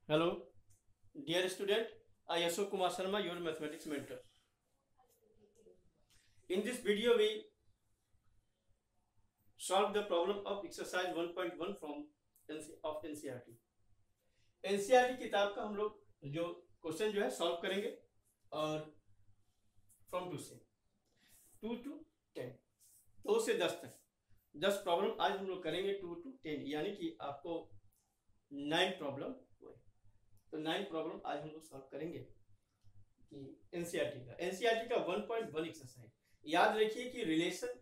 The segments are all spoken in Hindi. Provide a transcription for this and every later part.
Hello, dear student. I Ashok Kumar Sharma, your mathematics mentor. In this video, we solve the problem of exercise 1.1 from NCERT. NCERT किताब का हम लोग जो क्वेश्चन जो है सॉल्व करेंगे और फ्रॉम 2 से 2 to 10, 2 से 10 तक 10 प्रॉब्लम आज हम लोग करेंगे 2 to 10, यानी कि आपको 9 प्रॉब्लम हुए। तो 9 प्रॉब्लम आज हम लोग सॉल्व करेंगे कि एनसीईआरटी का 1.1 एक्सरसाइज। याद रखिए कि रिलेशन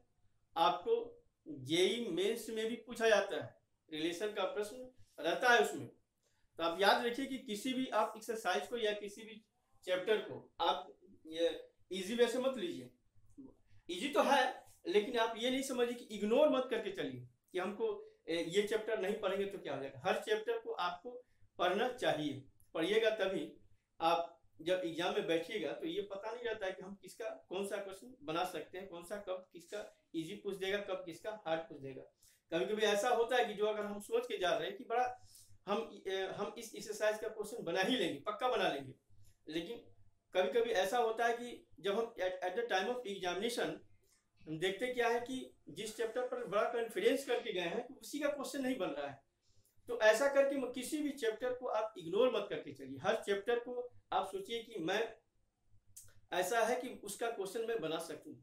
आपको जेई मेंस में भी पूछा जाता है, रिलेशन का प्रश्न रहता है उसमें। तो आप याद रखिए कि किसी भी आप एक्सरसाइज को या किसी भी चैप्टर को आप ये इजी वे से मत लीजिए। इजी तो है, लेकिन आप ये नहीं समझिए कि इग्नोर मत करके चलिए कि हमको ये चैप्टर नहीं पढ़ेंगे तो क्या हो जाएगा। हर चैप्टर को आपको पढ़ना चाहिए, पढ़िएगा तभी आप जब एग्जाम में बैठिएगा तो ये पता नहीं रहता है कि हम किसका कौन सा क्वेश्चन बना सकते हैं, कौन सा कब किसका इजी पूछ देगा, कब किसका हार्ड पूछ देगा। कभी कभी ऐसा होता है कि जो अगर हम सोच के जा रहे हैं कि बड़ा हम इस एक्सरसाइज का क्वेश्चन बना ही लेंगे, पक्का बना लेंगे, लेकिन कभी कभी ऐसा होता है कि जब हम at the time of examination हम देखते क्या है कि जिस चैप्टर पर बड़ा कॉन्फिडेंस करके गए हैं उसी का क्वेश्चन नहीं बन रहा है। तो ऐसा करके किसी भी चैप्टर को आप इग्नोर मत करके चलिए। हर चैप्टर को आप सोचिए कि मैं ऐसा है कि उसका क्वेश्चन मैं बना सकूं,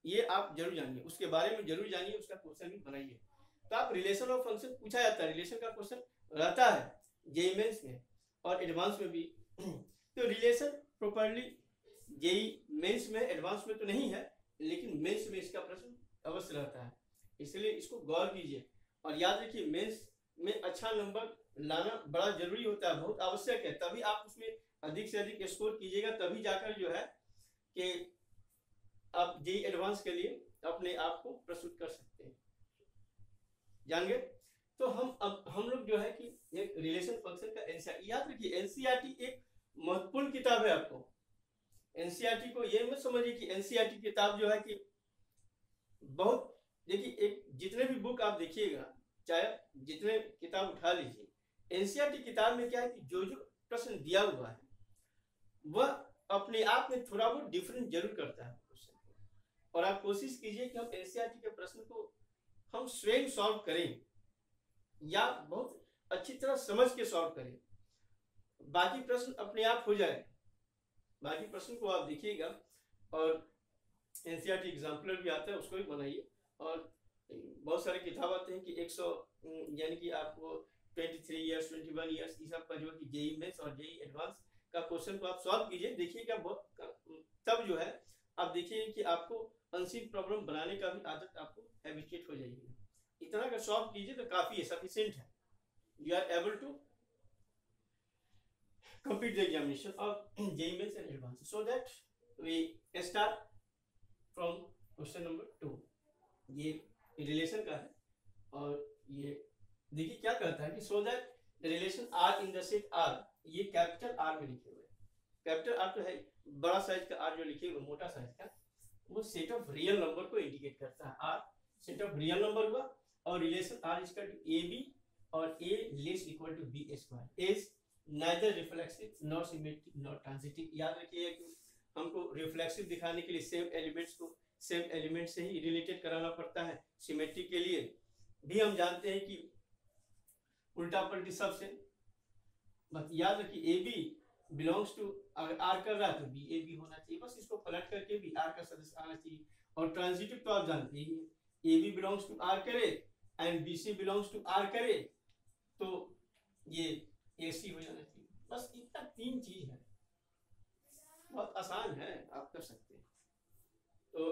ये आप जरूर जानिए, उसके बारे में जरूर जानिए, उसका क्वेश्चन भी बनाइए। तो आप रिलेशन ऑफ फंक्शन पूछा जाता है, रिलेशन का क्वेश्चन रहता है जेई मेंस में और एडवांस में भी। तो रिलेशन प्रॉपरली जेई मेंस में एडवांस में तो नहीं है, लेकिन मेंस में इसका प्रश्न अवश्य रहता है, इसलिए इसको गौर कीजिए। और याद रखिए मेंस में अच्छा नंबर लाना बड़ा जरूरी होता है, बहुत आवश्यक है, तभी आप उसमें अधिक से अधिक स्कोर कीजिएगा, तभी जाकर जो है कि आप जेई एडवांस के लिए अपने आप को प्रस्तुत कर सकते हैं। जान गए? तो हम लोग जो है कि एक रिलेशन फंक्शन का एनसीईआरटी, याद रखिए एनसीईआरटी एक महत्वपूर्ण किताब है। आपको एनसीईआरटी को ये मत समझिए कि एनसीईआरटी किताब जो है कि बहुत, देखिए एक जितने भी बुक आप देखिएगा, चाहे जितने किताब उठा लीजिए, एनसीईआरटी किताब में क्या है कि जो जो प्रश्न दिया हुआ है वह अपने आप में थोड़ा बहुत डिफरेंट जरूर करता है क्वेश्चन को। और आप कोशिश कीजिए कि हम एनसीईआरटी के प्रश्न को हम स्वयं सॉल्व करें या बहुत अच्छी तरह समझ के सॉल्व करें, बाकी प्रश्न अपने आप हो जाए। बाकी प्रश्न को आप देखिएगा और एनसीईआरटी एग्जाम्पलर भी आता है, उसको भी बनाइए। और बहुत सारे किताब आते हैं कि 100 यानी कि आपको 23 ईयर्स 21 ईयर्स इस सब का जो कि जेई मेंस और जेई एडवांस का क्वेश्चन को आप सॉल्व कीजिए, देखिएगा तब जो है आप देखिए कि आपको अनसीन प्रॉब्लम बनाने का भी आदत आपको हैबिचुएट हो जाएगी। इतना अगर सॉल्व कीजिए तो काफी है, सफिशिएंट है, you are able to complete the examination of JEE Mains and Advanced. So that we start from question number 2। ये रिलेशन का है और ये देखिए क्या कहता है कि सो that relation R in the set R, ये कैपिटल आर में लिखे हुए हैं। कैपिटल आर तो है बड़ा साइज का, आर जो लिखे हुए मोटा साइज का, वो सेट ऑफ रियल नंबर को इंडिकेट करता है। R set of real number हुआ और relation R is equal to a b और a less equal to B square is neither reflexive nor symmetric nor transitive। याद रखिए कि हमको रिफ्लेक्सिव दिखाने के लिए सेम एलिमेंट्स को सेम एलिमेंट से ही रिलेटेड कराना पड़ता है। सिमेट्रिक के लिए भी हम जानते हैं कि उल्टा पलटी सबसे, बस याद रखिए ए बी बिलोंग्स टू, अगर आर कर रहा है तो बी ए बी होना चाहिए, बस इसको पलट करके भी आर का सदस्य आना चाहिए। और ट्रांजिटिव तो आप जानते हैं, a B belongs to R करे and b c belongs to R करे तो ये एसी हो जाना चाहिए। बस इतना 3 चीज है, बहुत आसान है, आप कर सकते हैं। तो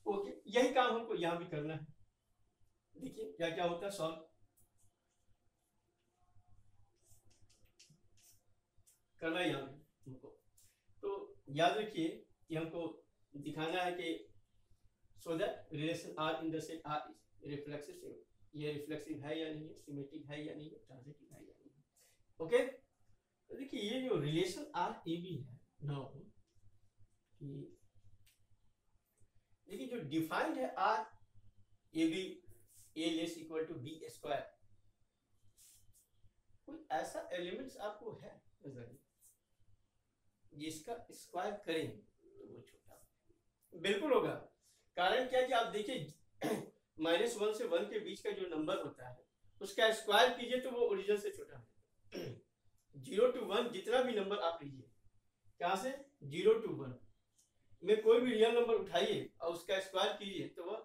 ओके, यही काम हमको यहां भी करना है। देखिए क्या क्या होता है सॉल्व करना है यहां भी हमको। तो याद रखिए कि हमको दिखाना है कि सो that relation R in the set R is reflexive, ये रिफ्लेक्सिव है या नहीं है, सिमेट्रिक है या नहीं है, ट्रांजिटिव है या नहीं है। ओके, तो देखिए ये जो रिलेशन आर ए बी है नाउ, देखिए जो डिफाइंड है R A B A less equal to B square, ऐसा एलिमेंट्स आपको है नजर जिसका स्क्वायर करें तो वो छोटा बिल्कुल होगा। कारण क्या कि आप देखिए -1 से 1 के बीच का जो नंबर होता है उसका स्क्वायर कीजिए तो वो ओरिजिन से छोटा है। 0 to 1 जितना भी नंबर आप लीजिए, कहाँ से 0 to 1 में कोई भी रियल नंबर उठाइए और उसका स्क्वायर कीजिए तो वह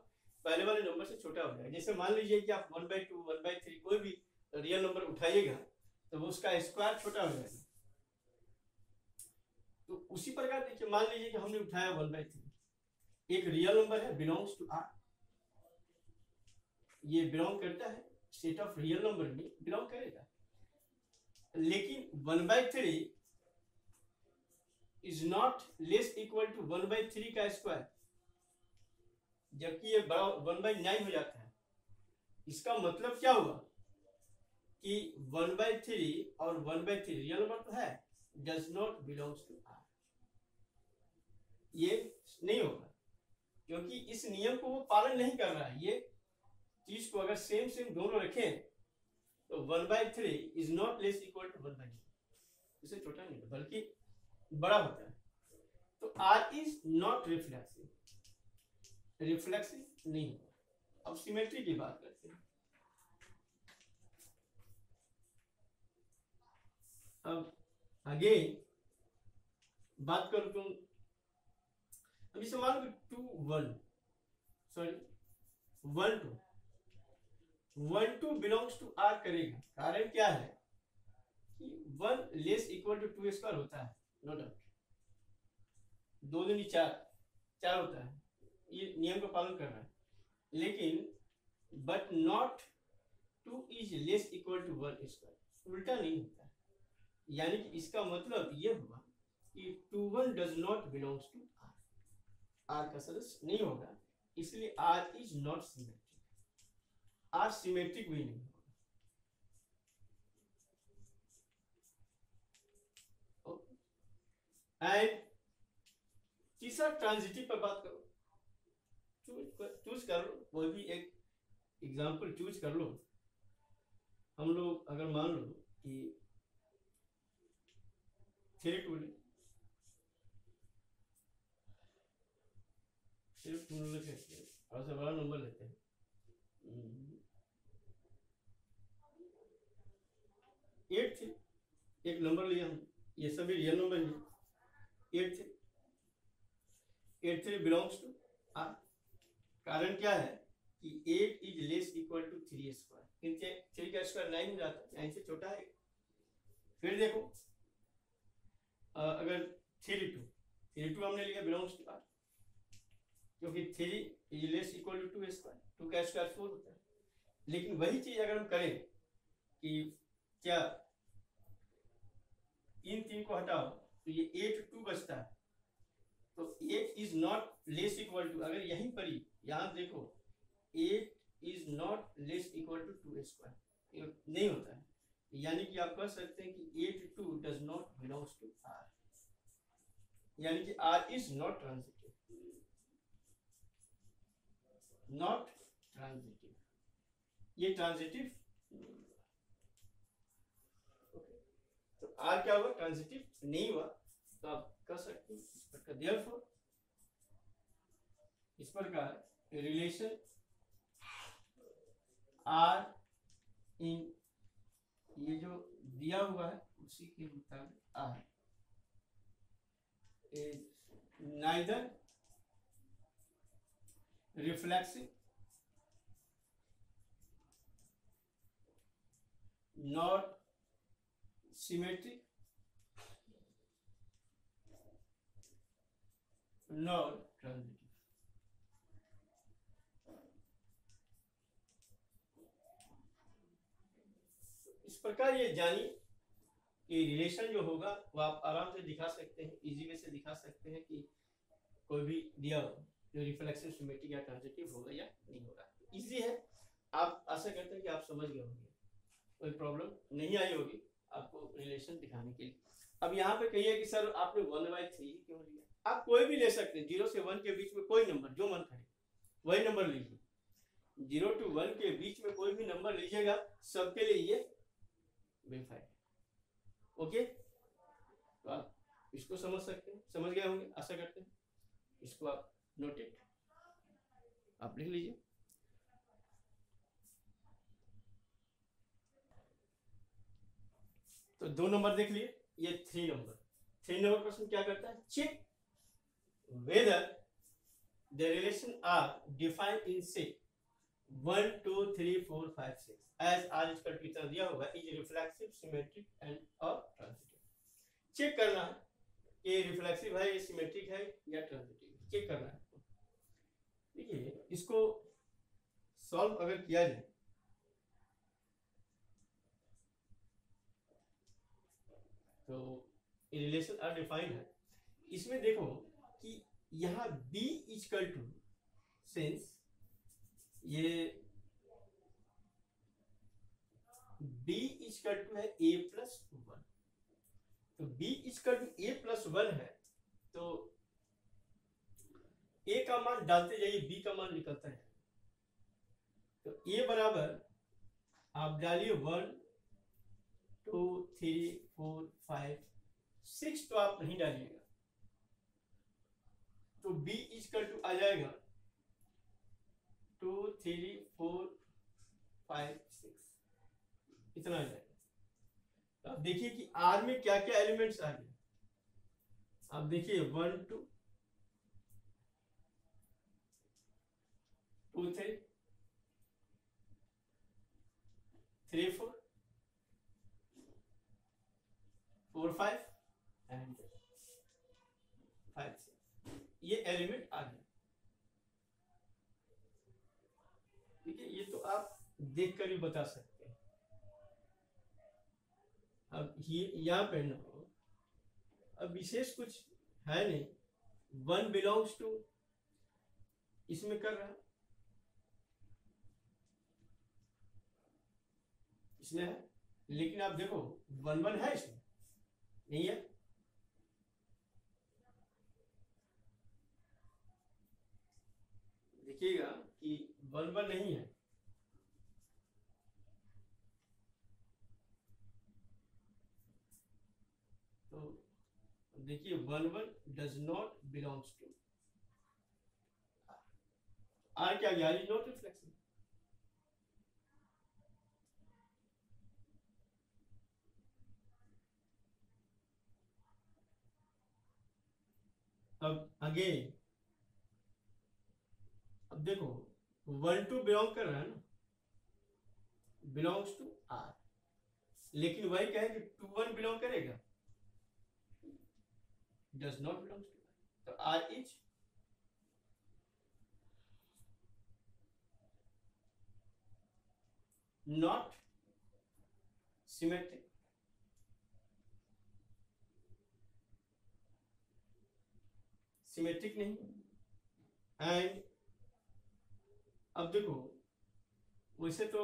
पहले वाले नंबर से छोटा हो जाएगा। जैसे मान लीजिए कि आप 1/2 1/3 कोई भी रियल नंबर उठाइएगा तो वो उसका स्क्वायर छोटा हो जाएगा। तो उसी प्रकार देखिए, मान लीजिए कि हमने उठाया 1/3, एक रियल नंबर है, बिलोंग्स टू आर, ये बिलोंग करता है सेट ऑफ रियल नंबर में बिलोंग करेगा। लेकिन 1/3 is not less equal to 1/3 का स्क्वायर, जबकि ये बड़ा 1/9 हो जाता है। इसका मतलब क्या हुआ कि 1/3 और 1/3 रियल नंबर तो है, does not belongs to R, ये नहीं होगा क्योंकि इस नियम को वो पालन नहीं कर रहा है। ये चीज को अगर सेम सेम दोनों रखें तो 1/3 is not less equal to 1/9, इसे छोटा नहीं बल्कि बड़ा होता है। तो R is not reflexive, reflexive नहीं होगा। अब सिमेट्री की बात करते हैं। अब अगेन बात करो तुम, अभी से मान लो 2 1 सॉरी 1 2 1 2 बिलोंग्स टू आर करेगा। कारण क्या है कि 1 लेस इक्वल टू 2 स्क्वायर होता है, नो डाउट, 2 दूनी 4 होता है, ये नियम का पालन कर रहा है। लेकिन but not 2 is less equal to 1 square, उल्टा नहीं होता है। यानी कि इसका मतलब ये हुआ कि 2 1 does not belongs to R, R का सदस्य नहीं होगा, इसलिए R is not symmetric, R symmetric भी नहीं होगा। एंड तीसरा ट्रांजिटिव पर बात करो, चूज कर लो, कोई भी एक एग्जांपल चूज कर लो। हम लोग अगर मान लो कि 3 2 सिर्फ और से बड़ा नंबर लेते हैं, 8 थे, एक नंबर लिया हम, ये सभी रियल नंबर है, 8 थे, 8 3 बिलोंग्स टू आर। कारण क्या है कि 8 is less equal to 3 square, 3 का स्क्वायर 9 हो जाता है, 9 से छोटा है। फिर देखो अगर 3 2 हमने लिया बिलोंग्स टू आर, क्योंकि 3 is less equal to 2 square, 2 का स्क्वायर 4 होता है। लेकिन वही चीज अगर हम करें कि क्या इन 3 को हटाओ तो ये 8 2 बचता है, तो 8 is not less equal to, अगर यहीं पर ही यहां देखो 8 is not less equal to 2 square, नहीं होता है। यानी कि आप कह सकते हैं कि 8 2 does not belongs to R, यानी कि R is not transitive, not transitive, ये ट्रांजिटिव तो आर क्या हुआ, ट्रांजिटिव नहीं हुआ। तो आप कह सकते हैं देयरफॉर इस प्रकार रिलेशन आर इन, ये जो दिया हुआ है उसी के मुताबिक R is neither reflexive not symmetric nor transitive। इस प्रकार ये जानिए कि रिलेशन जो होगा वो आप आराम से दिखा सकते हैं, इजी वे से दिखा सकते हैं कि कोई भी दिया हो जो रिफ्लेक्सिव, सिमेट्रिक या ट्रांजिटिव होगा या नहीं होगा। इजी है, आप आशा करते हैं कि आप समझ गए होंगे, कोई प्रॉब्लम नहीं आई होगी आपको रिलेशन दिखाने के लिए। अब यहाँ पे कहिए कि सर आपने 1/3 क्यों लिया, आप कोई भी ले सकते हैं, 0 से 1 के बीच में कोई नंबर जो मन करे वही नंबर लीजिए, 0 to 1 के बीच में कोई भी नंबर लीजिएगा, सबके लिए ये वेरीफाइड है। ओके, तो आप इसको समझ सकते हैं, समझ गए होंगे आशा करते हैं। इसको आप नोटेड आप लिख लीजिए। तो 2 नंबर देख लिए, ये 3 नंबर। 3 नंबर प्रश्न क्या करता है, check whether the relation R defined in set 1 2 3 4 5 6 as R is equal to इतना दिया होगा, इज रिफ्लेक्सिव सिमेट्रिक एंड और ट्रांजिटिव। चेक करना है कि रिफ्लेक्सिव है, ये सिमेट्रिक है या ट्रांजिटिव है, चेक करना है। देखिए इसको सॉल्व अगर किया जाए तो रिलेशन आर डिफाइंड है। इसमें देखो कि यहाँ b इक्वल टू, सिंस ये b इक्वल टू है a प्लस 1, तो b equal to a plus 1 है, तो a का मान डालते जाइए, b का मान निकलता है। तो a बराबर आप डालिए 1 2 3 4 5 6, तो आप नहीं डालिएगा, तो b इक्वल टू आ जाएगा 2 3 4 5 6, इतना आ जाएगा। तो आप देखिए कि R में क्या क्या एलिमेंट्स आ गए। आप देखिए 1 2 2 3 3 4 4 5 एंड 5 6, ये एलिमेंट आ गए। ठीक है, ये तो आप देख कर ही बता सकते हैं। अब ये यहाँ पे ना हो, अब विशेष कुछ है नहीं, 1 बिलोंग्स टू इसमें कर रहा है, इसमें है, लेकिन आप देखो 1 1 है इसमें नहीं है। देखिएगा कि 1 1 नहीं है, तो देखिए 1 1 does not belongs to R, क्या गया, इज नॉट रिफ्लेक्सिव। अब अगेन, अब देखो 1 2 बिलोंग कर रहा है ना, बिलोंग्स टू आर, लेकिन वही कहे कि 2 1 बिलोंग करेगा, डज नॉट बिलोंग्स टू, तो R is not symmetric, symmetric नहीं। एंड अब देखो वैसे तो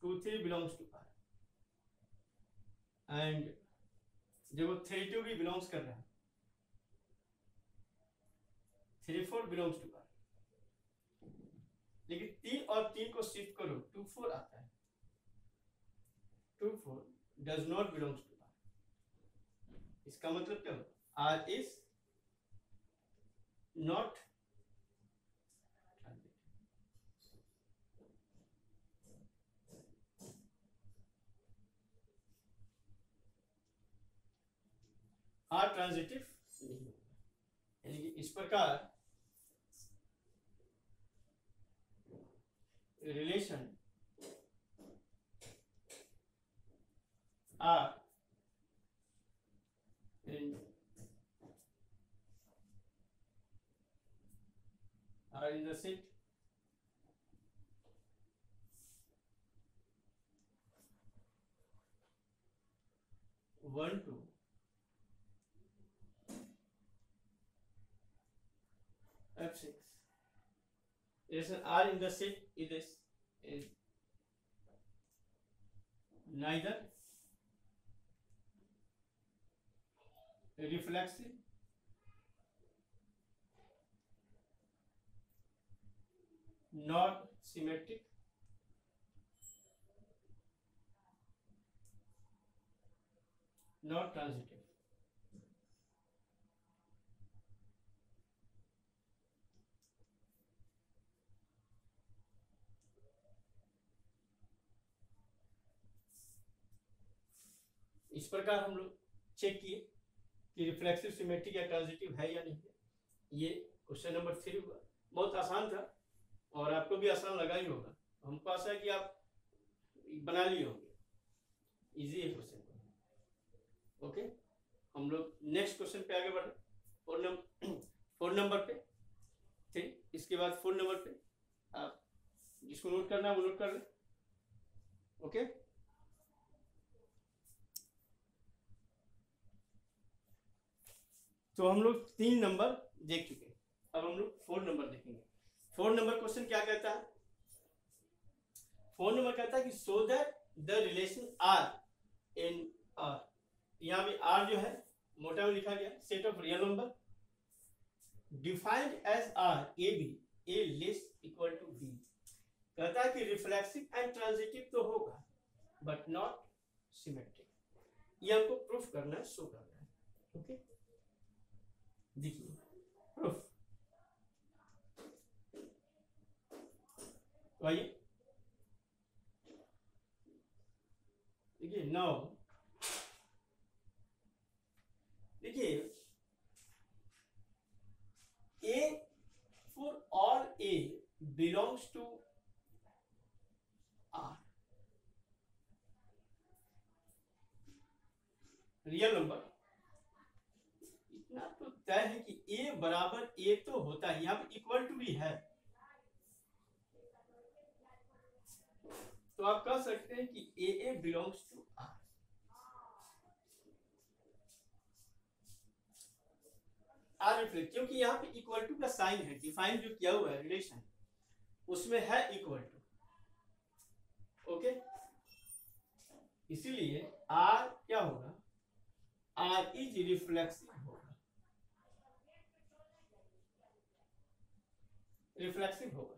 2 3 बिलोंग्स टू आर, एंड देखो 3 2 भी बिलोंग्स कर रहा है, 3 4 बिलोंग्स टू आर, लेकिन 3 और 3 को शिफ्ट करो 2 4 आता है, 2 4 does not belongs to R. इसका मतलब क्या होगा, R is not R transitive नहीं होगा। यानी कि इस प्रकार relation R in the set one two F6 is R in the set is neither reflexive nor symmetric not transitive. इस प्रकार हम लोग चेक किए कि रिफ्लेक्सिव सिमेट्रिक या ट्रांजिटिव है या नहीं है। ये क्वेश्चन नंबर 3 हुआ। बहुत आसान था और आपको भी आसान लगा ही होगा। हमको आशा है कि आप बना लिए होंगे। इजी है क्वेश्चन। ओके, हम लोग नेक्स्ट क्वेश्चन पे आगे बढ़े। 4 नंबर पे थे। इसके बाद 4 नंबर पे आप जिसको नोट करना है वो नोट कर ले। ओके, तो हम लोग 3 नंबर देख चुके हैं। अब हम लोग 4 नंबर देखेंगे। 4 नंबर क्वेश्चन क्या कहता है? 4 नंबर कहता है कि सो that the relation R in R, यहाँ भी आर जो है मोटा में लिखा गया, set of real number defined as R A B A less equal to B. कहता है कि रिफ्लेक्सिव एंड ट्रांजिटिव तो होगा बट नॉट सिमेट्रिक। ये हमको प्रूफ करना है, शो करना है। ओके, देखिए प्रूफ। तो आइए देखिए। नाउ देखिए, A for all A belongs to R, real number. इतना तो तय है कि A बराबर A तो होता है, यहाँ पे इक्वल टू भी है। तो आप कह सकते हैं कि A belongs to R। R reflect, क्योंकि यहाँ पे इक्वल टू का साइन है, डिफाइन जो किया हुआ है रिलेशन उसमें है इक्वल टू। ओके, इसीलिए आर क्या होगा? आर इज रिफ्लेक्सिव होगा, रिफ्लेक्सिव होगा।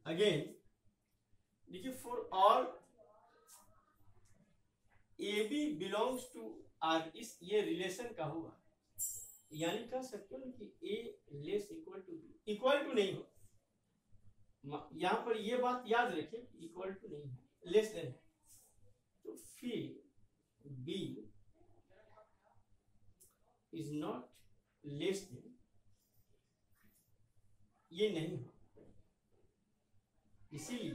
अगेन देखिए, for all A B belongs to R, इस ये रिलेशन का हुआ, यानी कह सकते हो कि a less equal to b. Equal to नहीं हो, यहां पर ये बात याद रखें, इक्वल टू नहीं है, लेस देन है। तो फिर B is not less than, ये नहीं हो, इसीलिए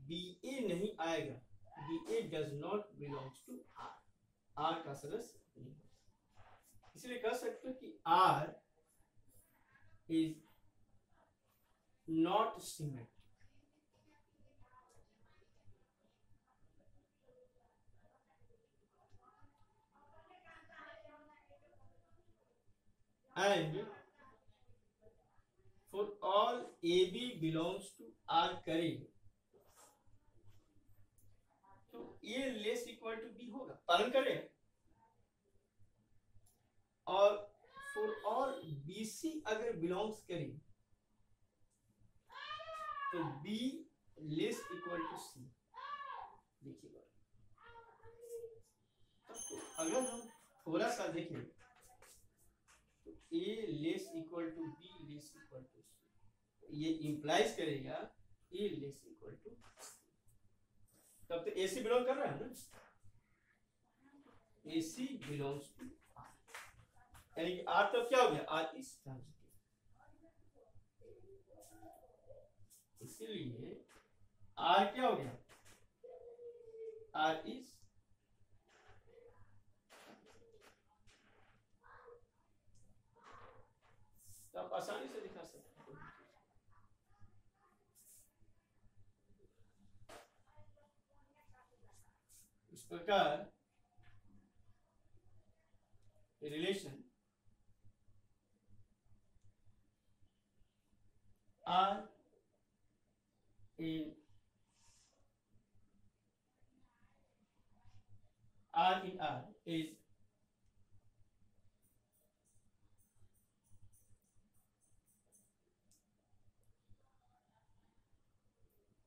बी ए नहीं आएगा। B A does not belongs to R, R का सदस्य नहीं है। इसलिए कह सकते हो कि R is not symmetric. And for all A B belongs to R करें तो ए लेस इक्वल टू बी होगा, पालन करें। और फॉर ऑल बी सी अगर बिलोंग्स करें तो b less equal to c. देखिए तो अगर हम थोड़ा सा देखें तो ए less equal to b less equal to c, ये इंप्लाइज करेगा ए लेस इक्वल टू, तब तो ए सी बिलोंग कर रहा है ना, A C belongs to R, यानी कि आर तब क्या हो गया? R is transitive. इसीलिए आर क्या हो गया? आर इज तो आप आसानी से दिखा सकते हैं। इस प्रकार relation R in R is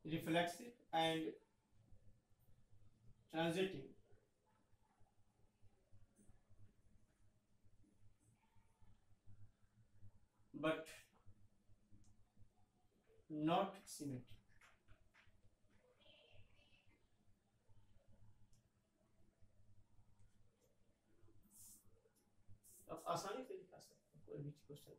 reflexive and transitive but not symmetric. अब आसानी से लिखा सकते हैं कोई भी क्वेश्चन,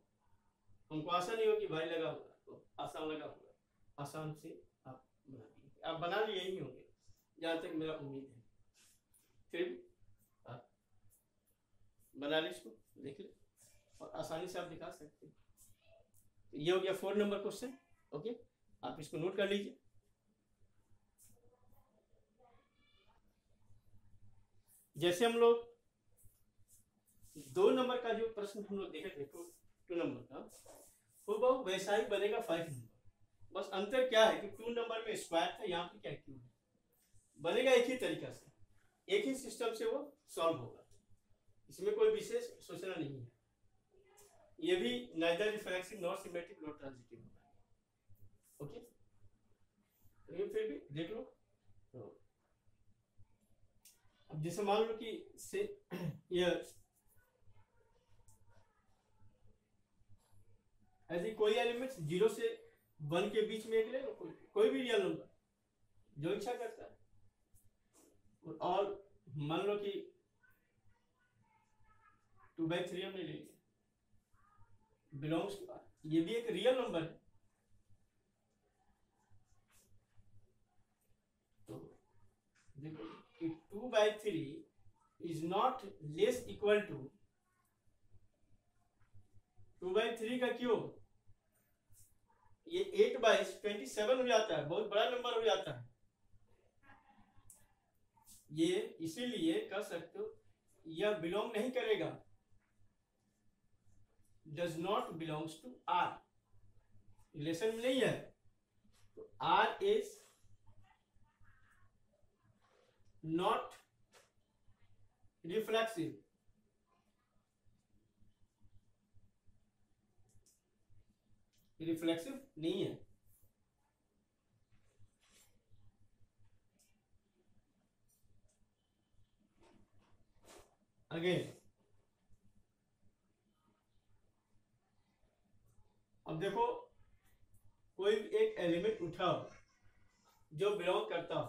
हमको आशा नहीं हो कि भाई लगा होगा तो आसान लगा होगा, आसान से आप बना दीजिए, आप बना लिए ही होंगे जहाँ तक मेरा उम्मीद है, फिर भी आप बना ले, इसको देख ले और आसानी से आप दिखा सकते हैं। तो ये हो गया 4 नंबर क्वेश्चन। ओके, आप इसको नोट कर लीजिए। जैसे हम लोग 2 नंबर का जो प्रश्न हम लोग देखे थे 2 नंबर का, वो बहुत वैसा ही बनेगा 5 नंबर, बस अंतर क्या है कि 2 नंबर में स्क्वायर था, यहाँ पे क्या क्यूब है, बनेगा एक ही तरीका से, एक ही सिस्टम से वो सॉल्व होगा, इसमें कोई विशेष सोचना नहीं है। ये भी neither reflexive not symmetric not transitive होगा। ओके, तो ये फिर भी देख लो। तो अब जैसे मान लो कि से ये ऐसी कोई एलिमेंट्स 0 से 1 के बीच में एक ले लो, कोई भी रियल नंबर जो इच्छा करता है, और मान लो कि 2/3 हमने ले लिया, बिलोंग्स टू आर, ये भी एक रियल नंबर है, तो देखो कि 2/3 is not less equal to 2/3 का क्यूब, ये 8/27 हो जाता है, बहुत बड़ा नंबर हो जाता है, ये इसीलिए कर सकते हो यह बिलोंग नहीं करेगा, does not belongs to R, relation में नहीं है, तो R is not reflexive, reflexive नहीं है। अगेन अब देखो कोई एक एलिमेंट उठाओ जो बिलोंग करता हो,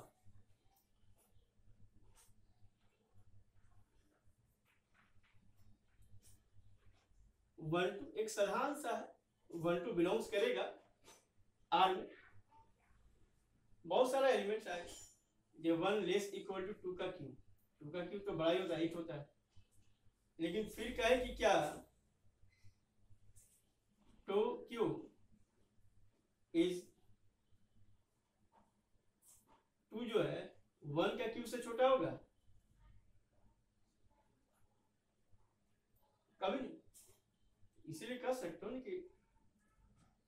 वन टू एक साधारण सा है, 1 2 बिलोंग्स करेगा आर में, बहुत सारा एलिमेंट्स आए, ये 1 लेस इक्वल टू 2 का क्यूब, 2 का क्यूब तो बड़ा ही होता है, 8 होता है, लेकिन फिर कहे कि क्या 2 क्यूब इज 2 जो है 1 का क्यूब से छोटा होगा, कभी नहीं, इसीलिए कह सकते हो ना कि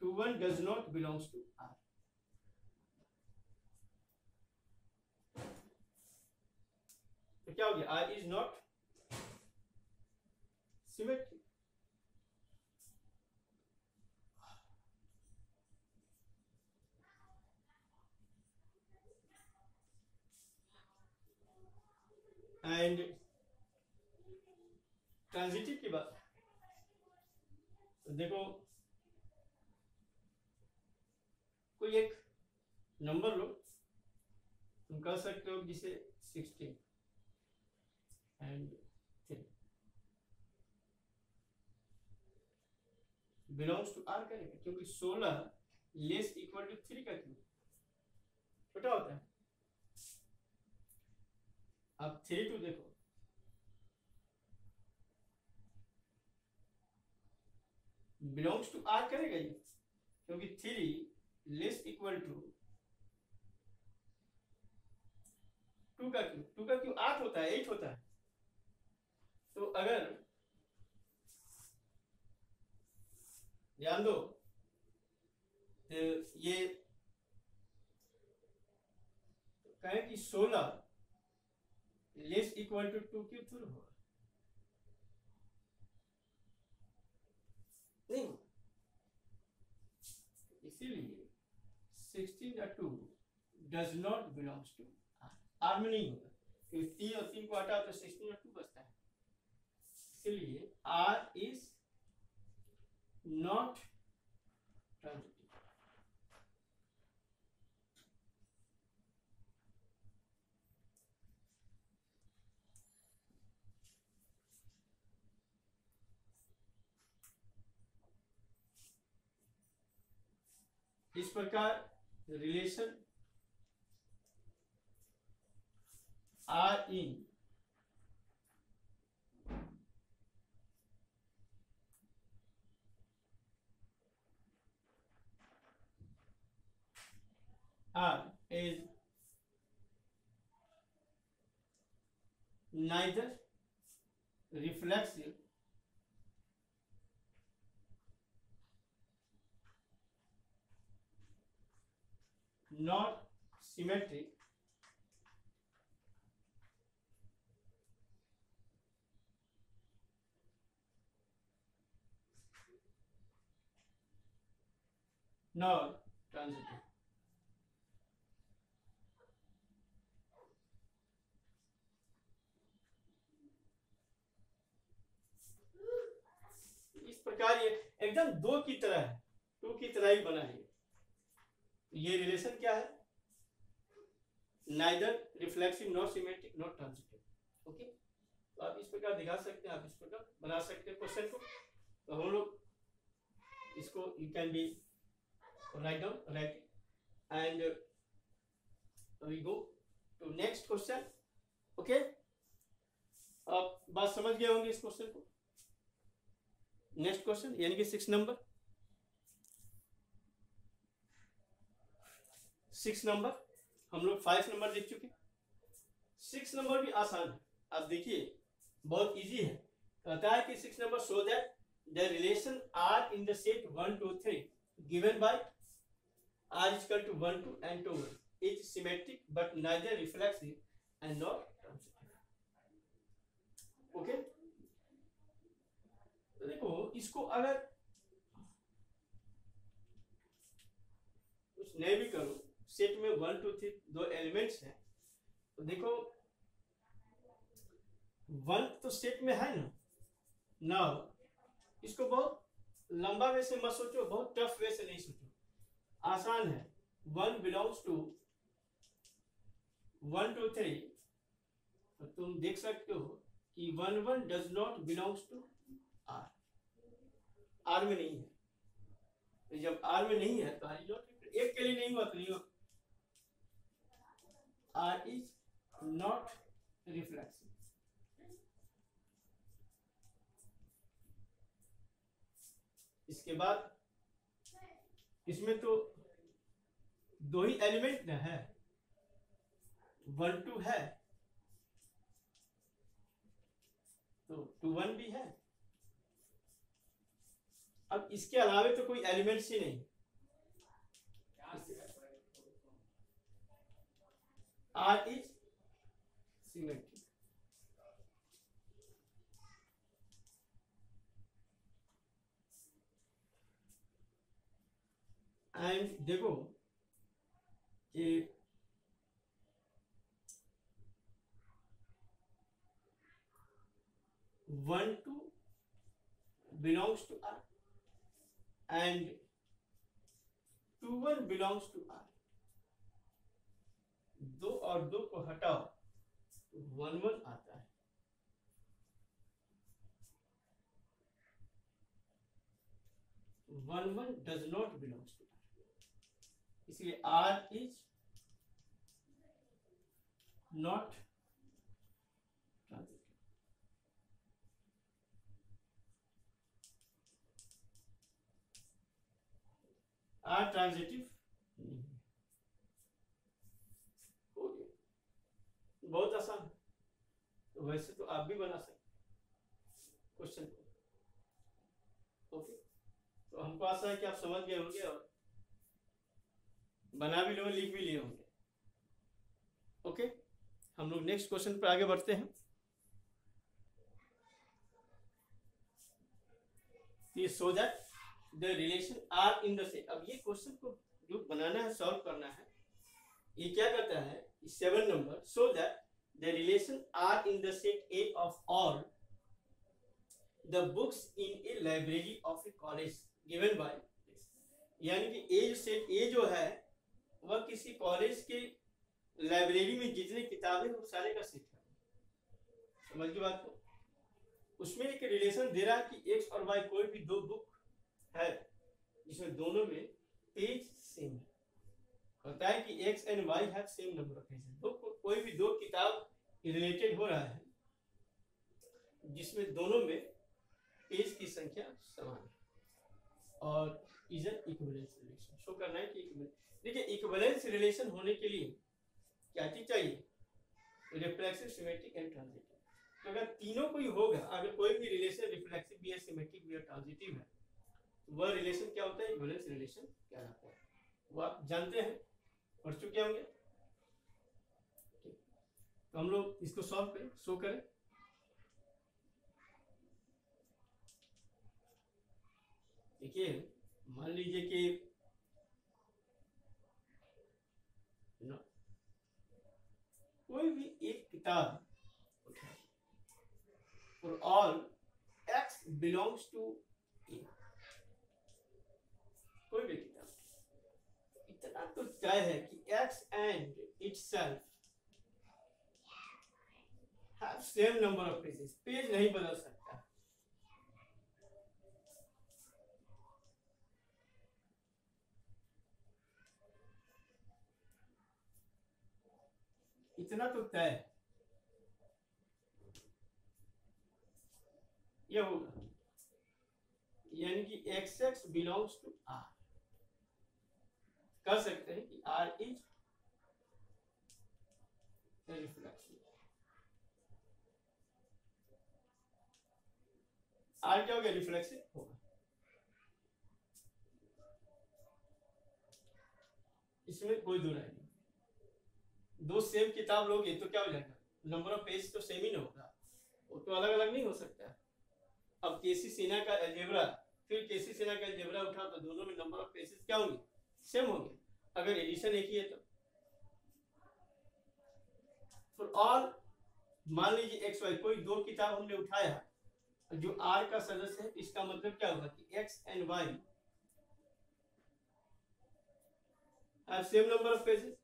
2 1 does not belongs to R. तो क्या हो गया, R is not symmetric, and transitive की बात, तो देखो कोई एक नंबर लो, तुम कह सकते हो जिसे 16 एंड 3 बिलोंग्स टू आर करेगा, क्योंकि 16 लेस इक्वल टू 3 का क्यूब छोटा होता है। अब 3 2 देखो, बिलोंग्स टू आर करेगा ये, क्योंकि 3 लेस इक्वल टू 2 का क्यूब, 2 का क्यूब 8 होता है, 8 होता है, तो अगर ध्यान दो तो ये कहें कि 16 लेस इक्वल टू 2 क्यूब थोड़ा होगा, नहीं, इसीलिए 16 2 does not belongs to R, R में नहीं होगा, 15 और 3 को हटाओ तो 16 और 2 बचता है, इसलिए आर इज नॉट ट्रांजिटिव। इस प्रकार relation R in R is neither reflexive nor symmetric nor transitive। इस प्रकार ये एकदम दो की तरह है, टू की तरह ही बना है। ये रिलेशन क्या है? Neither reflexive not symmetric not transitive. Okay, तो आप इस प्रकार दिखा सकते हैं, आप इस प्रकार बना सकते हैं क्वेश्चन को। तो हम लोग इसको you can be write down right and we go to next question. Okay, आप बात समझ गए होंगे इस क्वेश्चन को। नेक्स्ट क्वेश्चन यानी कि 6 नंबर 6 नंबर हम लोग 5 नंबर देख चुके। 6 नंबर भी आसान है, आप देखिए बहुत इजी है। कहता है कि 6 number show that the relation R in the set 1 2 3 given by R is equal to 1 2 and 2 is symmetric but neither reflexive and not transitive. Okay, तो देखो इसको अगर कुछ नहीं भी करो, सेट में 1 2 3 दो एलिमेंट्स हैं, तो देखो 1 तो सेट में है ना। इसको बहुत लंबा वे से मत सोचो, बहुत टफ वे से नहीं सोचो, आसान है। 1 बिलोंग्स टू 1 2 3, तो तुम देख सकते हो कि 1 1 does not belongs to R, R में नहीं है। तो जब आर में नहीं है तो आर इज नॉट, एक के लिए नहीं हुआ तो नहीं हुआ। R is not reflexive. इसके बाद इसमें तो दो ही एलिमेंट ना है, 1 2 है तो 2 1 भी है। अब इसके अलावे तो कोई एलिमेंट्स ही नहीं। Are is symmetric. एंड देखो कि 1 2 belongs to R and 2 1 belongs to R। दो और दो को हटाओ तो 1 1 आता है। One one does not belongs to R, इसलिए R is not transitive. R transitive नहीं है। बहुत आसान है, तो वैसे तो आप भी बना सकते क्वेश्चन को। ओके, तो हमको आशा है कि आप समझ गए होंगे और बना भी लोगे, लिख भी लिए होंगे। ओके, हम लोग नेक्स्ट क्वेश्चन पर आगे बढ़ते हैं। Show that the relation R in the set. अब ये क्वेश्चन को जो बनाना है, सॉल्व करना है, ये क्या करता है 7 number, so that the relation are in the set A of all the books in a library of a college given by this. यानी कि ए सेट ए जो है वह किसी कॉलेज के लाइब्रेरी में जितने किताबें वो सारे का सेट है। समझ की बात को? उसमें एक रिलेशन दे रहा है कि एक्स और वाई कोई भी दो बुक है जिसमें दोनों में पेज सेम है। होता है कि x and why have same number of pages. कोई भी दो किताब रिलेटेड हो रहा है जिसमें दोनों में पेज की संख्या समान है और is an equivalence relation. Show करना है कि देखिए इक्विवेलेंस रिलेशन होने के लिए क्या चीज चाहिए? Reflexive, symmetric and transitive. तो अगर तीनों कोई होगा, अगर कोई भी रिलेशन रिफ्लेक्सिव भी है, सिमेट्रिक भी है, ट्रांजिटिव है, तो वह रिलेशन क्या होता है? इक्विवेलेंस रिलेशन कहलाता है। वो आप जानते हैं, पढ़ चुके होंगे। तो हम लोग इसको सॉल्व करें, शो करें। देखिए मान लीजिए कि कोई भी एक किताब और ऑल x बिलोंग्स टू ए, कोई भी किताब, इतना तो तय है कि x and itself have same number of pages. Page नहीं बदल सकता। इतना तो तय है। ये होगा यानी कि x x belongs to R. कर सकते हैं कि आर इज रिफ्लेक्सिव। आर क्या हो गया? रिफ्लेक्सिव होगा। इसमें कोई दो राय नहीं। दो सेम किताब लोगे तो क्या हो जाएगा? नंबर ऑफ पेज तो सेम ही ना होगा, वो तो अलग अलग नहीं हो सकता। अब केसी सिन्हा का अलजेब्रा फिर केसी सिन्हा का अलजेब्रा उठा तो दोनों में नंबर ऑफ पेजेस क्या होंगे? सेम होंगे। अगर एडिशन एक ही है तो फॉर ऑल, मान लीजिए एक्स वाई, कोई दो किताब हमने उठाया जो आर का सदस्य है, इसका मतलब क्या होगा कि x and why have same number of pages.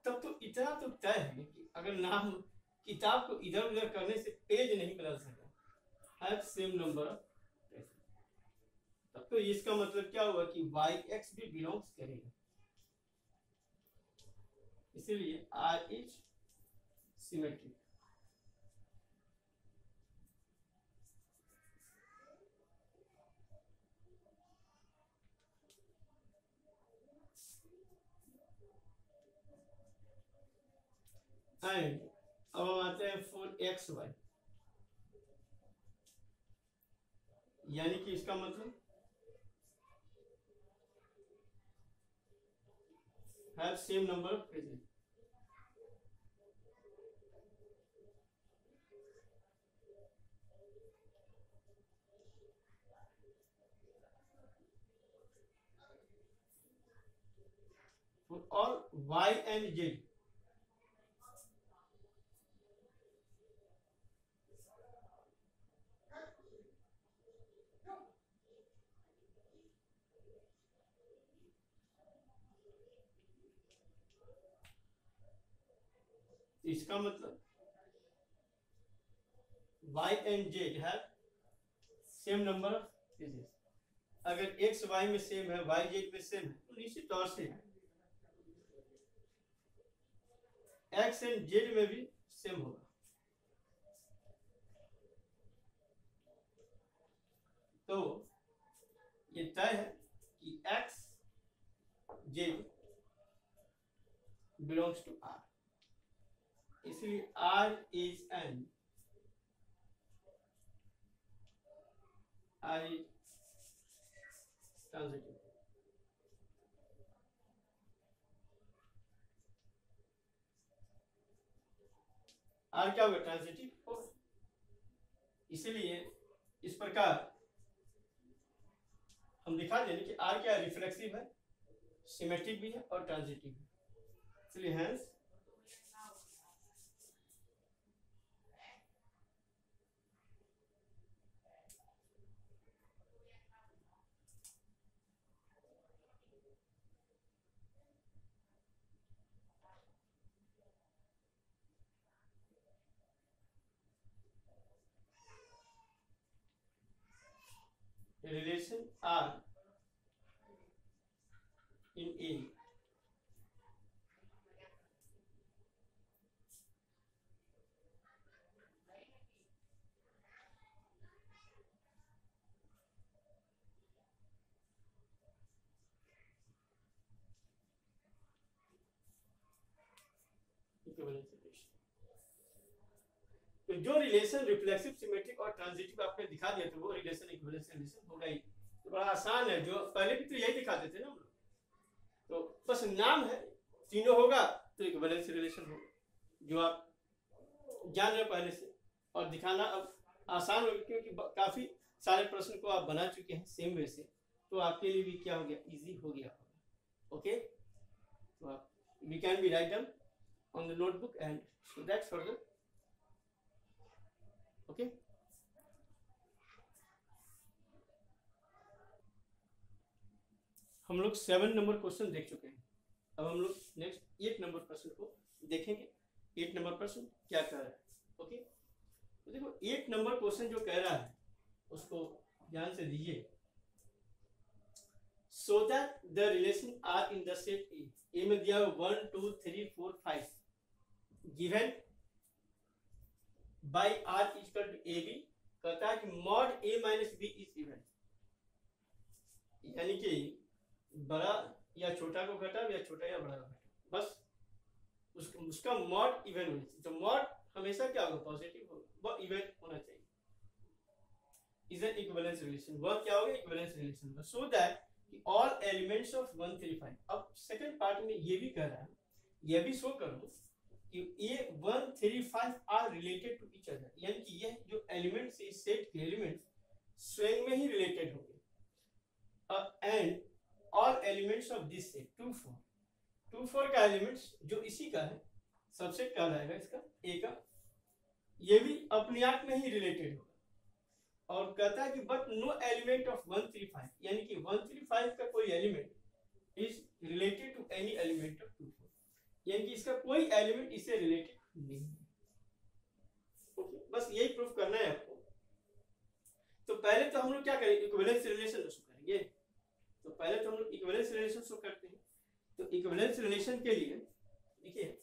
तब तो इतना तो तय है कि अगर नाम किताब को इधर उधर करने से पेज नहीं बदल सकता, have same number of page, तब तो इसका मतलब क्या हुआ कि वाई एक्स भी बिलोंग्स करेगा। इसीलिए आर इज सिमेट्रिक। एंड अब हम आते हैं फॉर एक्स वाई, यानी कि इसका मतलब have same number of pages. For all y and z, इसका मतलब y and z have same number of pages. अगर x y में सेम है, y z में सेम है, तो निश्चित तौर से x एंड z में भी सेम होगा। तो ये तय है कि x z belongs to r, इसलिए r is n, r is transitive. R क्या होगा, ट्रांजिटिव होगा। इसीलिए इस प्रकार हम दिखा देंगे कि आर क्या रिफ्लेक्सिव है, सिमेट्रिक भी है और ट्रांजिटिव है। इसलिए hence relation R in A equivalence relation. तो जो रिलेशन रिफ्लेक्सिव, सिमेट्रिक और ट्रांजिटिव आपने दिखा दिया तो वो रिलेशन इक्विवेलेंस रिलेशन होगा ही। तो बड़ा आसान है, जो पहले भी तो यही दिखा देते ना हम लोग, तो बस नाम है, तीनों होगा तो इक्विवेलेंस रिलेशन होगा, जो आप जान रहे पहले से। और दिखाना अब आसान होगा क्योंकि काफी सारे प्रश्न को आप बना चुके हैं सेम वे से, तो आपके लिए भी क्या हो गया, इजी हो गया होगा। ओके, तो आप we can be write down on the notebook and so that further. Okay, हम लोग 7 नंबर क्वेश्चन देख चुके हैं। अब हम लोग नेक्स्ट 8 नंबर प्रश्न को देखेंगे। 8 नंबर प्रश्न क्या कह रहा है। ओके, तो देखो 8 नंबर क्वेश्चन जो कह रहा है उसको ध्यान से दीजिए। So that the relation R in the set A में दिया 1 2 3 4 5 given by R is equal to AB, कहता है कि mod A minus B is even, यानी कि बड़ा या छोटा को घटा या छोटा या बड़ा को घटा, बस उसका mod इवन होना चाहिए। तो mod हमेशा क्या होगा, पॉजिटिव होगा, वो इवन होना चाहिए। इज एन इक्विवेलेंस रिलेशन, वह क्या होगा, equivalence relation. So that all elements of 135। अब सेकंड पार्ट में ये भी कह रहा है, ये भी शो करो कि ये 135 are related to each other, यानी कि यह जो एलिमेंट्स, इस सेट के एलिमेंट्स स्वयं में ही रिलेटेड होंगे। And all elements of this set 2 4, 2 4 का एलिमेंट्स जो इसी का है, सबसेट कहलाएगा इसका ए का, ये भी अपने आप में ही रिलेटेड होगा। और कहता है कि बट नो एलिमेंट ऑफ 135, यानी कि 135 का कोई element is related to any element of 2 4, यानी कि इसका कोई एलिमेंट इससे रिलेटेड नहीं है। ओके, बस यही प्रूफ करना है आपको। तो पहले तो हम लोग क्या करेंगे, इक्विवेलेंस रिलेशन शो करेंगे। तो पहले तो हम लोग इक्विवेलेंस रिलेशन शो करते हैं। तो इक्विवेलेंस रिलेशन के लिए देखिए,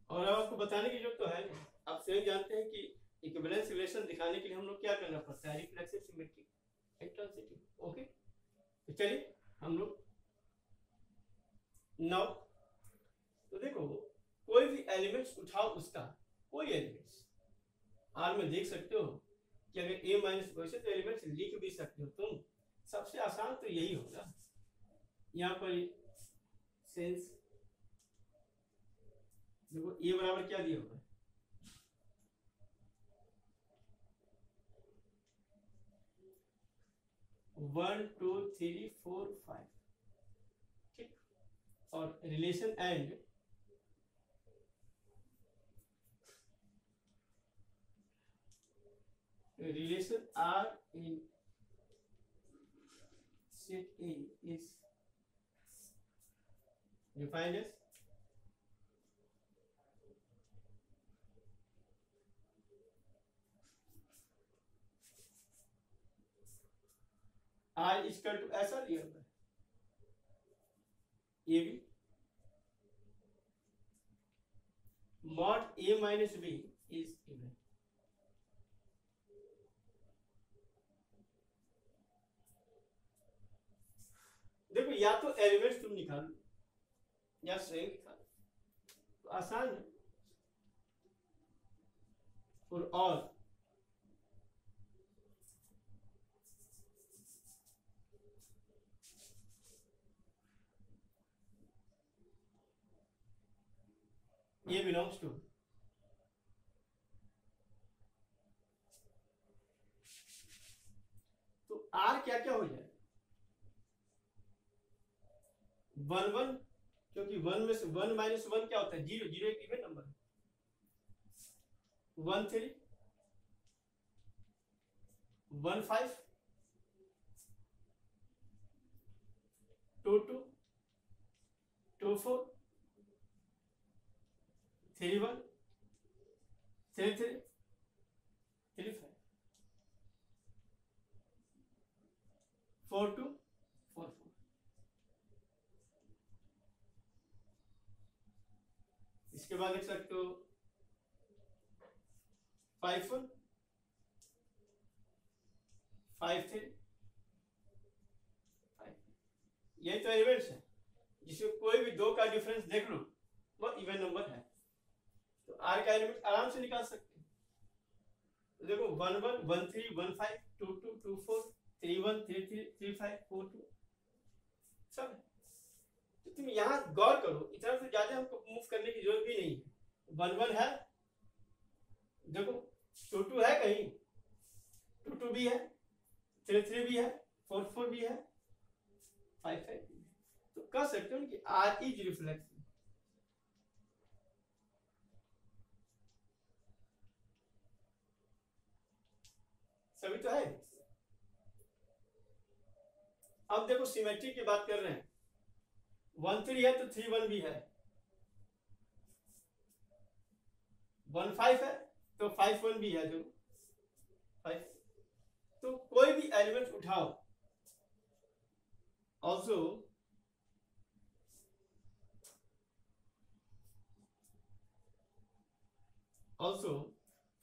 और आपको बताने की जरूरत तो है नहीं, आप स्वयं जानते हैं कि इक्विवेलेंस रिलेशन दिखाने के लिए हम लोग क्या करना पड़ता है, reflexive, symmetric and transitive. Okay, तो चलिए हम लोग नाउ, तो देखो कोई भी एलिमेंट्स उठाओ, उसका कोई एलिमेंट्स आर में देख सकते हो कि अगर ए माइनस, वैसे तो एलिमेंट्स लिख भी सकते हो तुम, सबसे आसान तो यही होगा। यहाँ पर सेंस देखो, ए बराबर क्या दिया होगा, 1 2 3 4 5, ठीक। और relation and relation R in set A is defined as R is equal to ऐसा लिया हुआ है, A B mod A minus B is even। देखो, या तो एलिमेंट्स तुम निकालो या स्वयं निकालो, तो आसान है। और ए बिलोंग्स टू, तो आर क्या क्या हो जाए, 1 1, क्योंकि 1 में से 1 माइनस 1 क्या होता है, 0, 0 एक इवन नंबर है, 1 3 1 5 2 2 2 4 3 1 3 3 3 5 4 2 4 4। इसके बाद लिख सकते हो 5 1 5 3 5। यही तो एलिमेंट्स है, जिसमें कोई भी दो का डिफरेंस देख लो वो इवन नंबर है, तो आर का एलिमेंट आराम से निकाल सकते हैं। तो देखो 1 1 1 3 1 5 2 2 2 4 3 1 3 3 3 5 4 2 सब है। तो तुम यहाँ गौर करो, इतना तो ज्यादा हमको मूव करने की जरूरत भी नहीं है। 1 1 है, देखो 2 2 है, कहीं 2 2 भी है, 3 3 भी है, 4 4 भी है, 5 5 भी है। तो कह सकते हो कि आर इज रिफ्लेक्सिव। सभी तो है। अब देखो सिमेट्री की बात कर रहे हैं, 1 3 है तो 3 1 भी है, 1 5 है तो 5 1 भी है, जो 5। तो कोई भी एलिमेंट उठाओ, ऑल्सो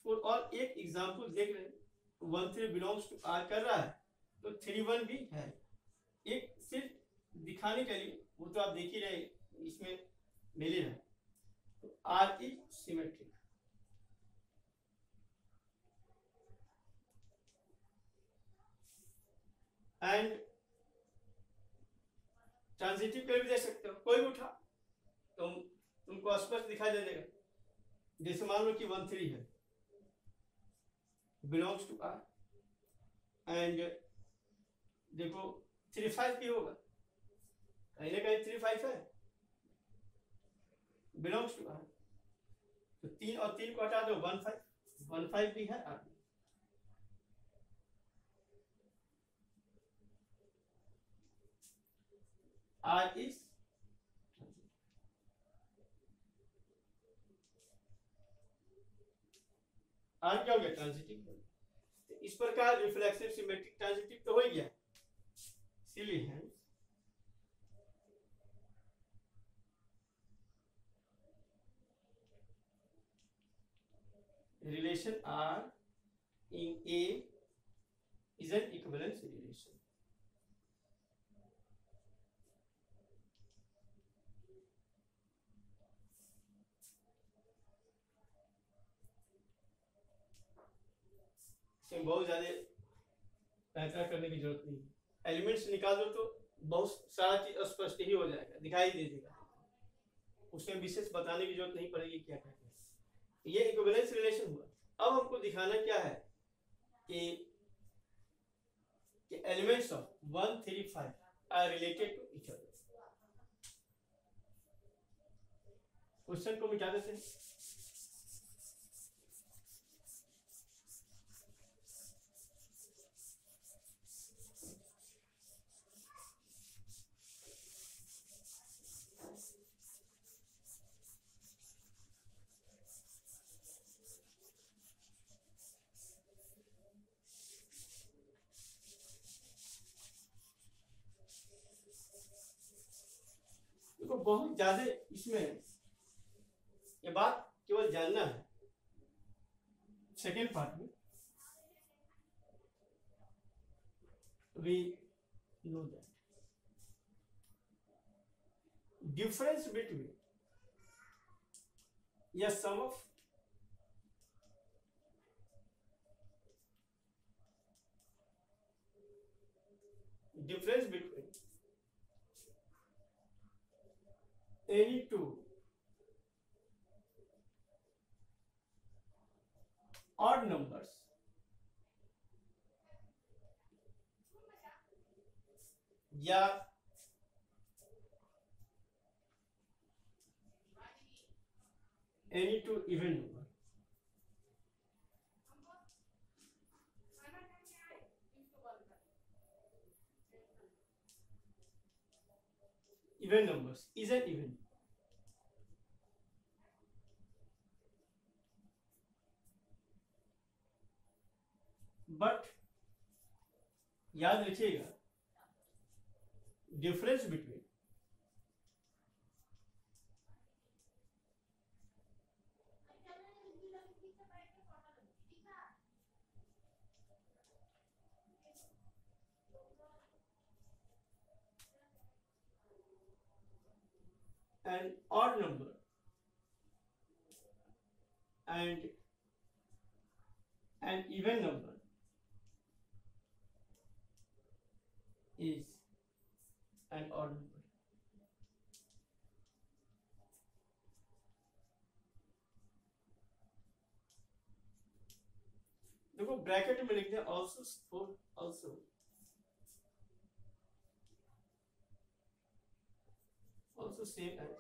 फॉर और एक एग्जाम्पल देख रहे हैं, 1 3 बिलोंग्स टू आर कर रहा है तो 3 1 भी है। एक सिर्फ दिखाने के लिए, वो तो आप देख ही रहे इसमें मिल ही रहा है, तो R is symmetric. And transitive कर भी दे सकते हो, कोई भी उठा तो तुमको स्पष्ट दिखाई दे देगा। जैसे मान लो कि 1 3 है, बिलोंग्स टू आर, एंड देखो 3 5 भी होगा, कहीं ना कहीं 3 5 है, बिलोंग्स टू आर। तो 3 और 3 को हटा दो, 1 5 1 5 भी है आर। आर इज आर क्या हो गया, ट्रांजिटिव। तो इस प्रकार रिफ्लेक्सिव सिमेट्रिक ट्रांजिटिव तो हो ही गया, इसीलिए है relation R in A is an equivalence relation. इसमें बहुत ज्यादा पैंतरा करने की जरूरत नहीं है, एलिमेंट्स निकाल दो तो बहुत सारा चीज स्पष्ट ही हो जाएगा, दिखाई दे देगा, उसमें विशेष बताने की जरूरत नहीं पड़ेगी क्या कहते हैं। ये इक्विवेलेंस रिलेशन हुआ। अब हमको दिखाना क्या है कि elements of 1 3 5 are related to each other. Question को मिटा देते हैं। देखो बहुत ज्यादा इसमें ये बात केवल जानना है, सेकेंड पार्ट में we know that difference between या sum of difference between any two odd numbers या any two even number, even numbers is an even, but याद रखिएगा difference between an odd number and an even number is an odd number. देखो ब्रैकेट में लिखते हैं also for also same as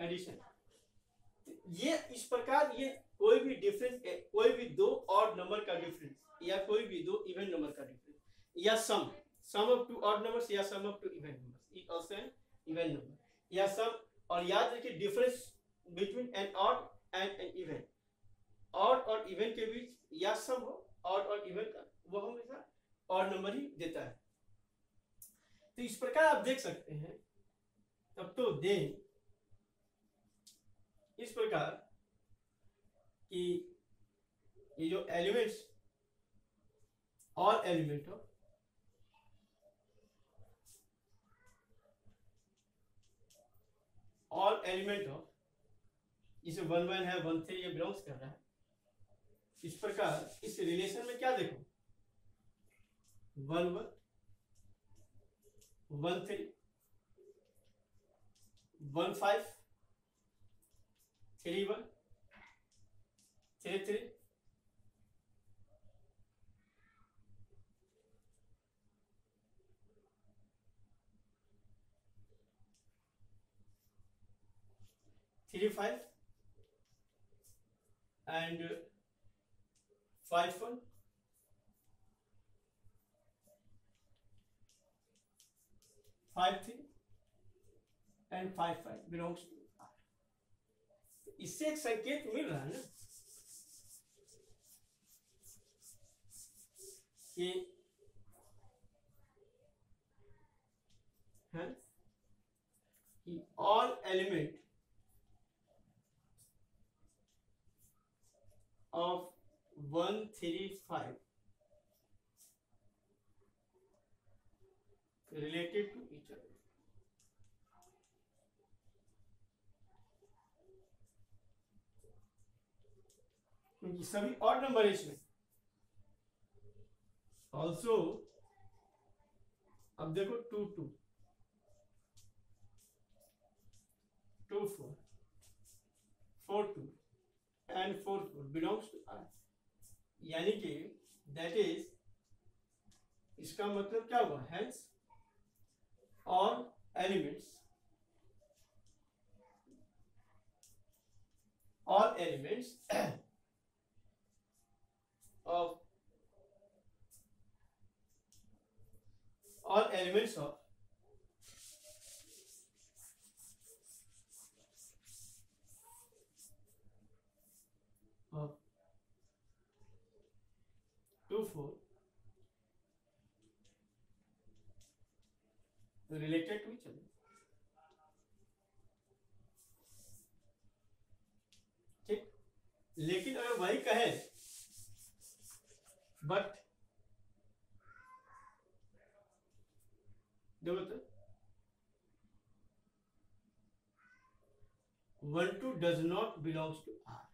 addition. ये इस प्रकार ये कोई भी डिफरेंस, कोई भी दो ऑड नंबर का डिफरेंस या कोई भी दो इवन नंबर का डिफरेंस या sum of two odd numbers या sum of two even numbers is also an even number या सम। और याद रखिए difference between an odd and an even, odd और इवन के बीच या सम हो ऑड और इवन का, वो हमेशा ऑड नंबर ही देता है। तो इस प्रकार आप देख सकते हैं। तब तो दे इस प्रकार कि ये जो एलिमेंट्स और element of all element of, इसे 1 1 है 1 3 ये बिलोंग्स कर रहा है। इस प्रकार इस रिलेशन में क्या देखो 1 1 1 3 1 5 3 1 3 3 3 5 and 5 1 5 3 and 5 5 belongs to R। इससे एक संकेत मिल रहा है ना कि all element of 1 3 5 related to each other। क्योंकि सभी ऑड नंबर है इसमें। ऑल्सो अब देखो 2 2 2 4 4 2 and 4 4 belongs to R। यानी कि दैट इज, इसका मतलब क्या हुआ, hence all elements of all elements of of 2 4 related to each other। ठीक, लेकिन अगर वही कहे बट देखो तो 1 2 does not belongs to R।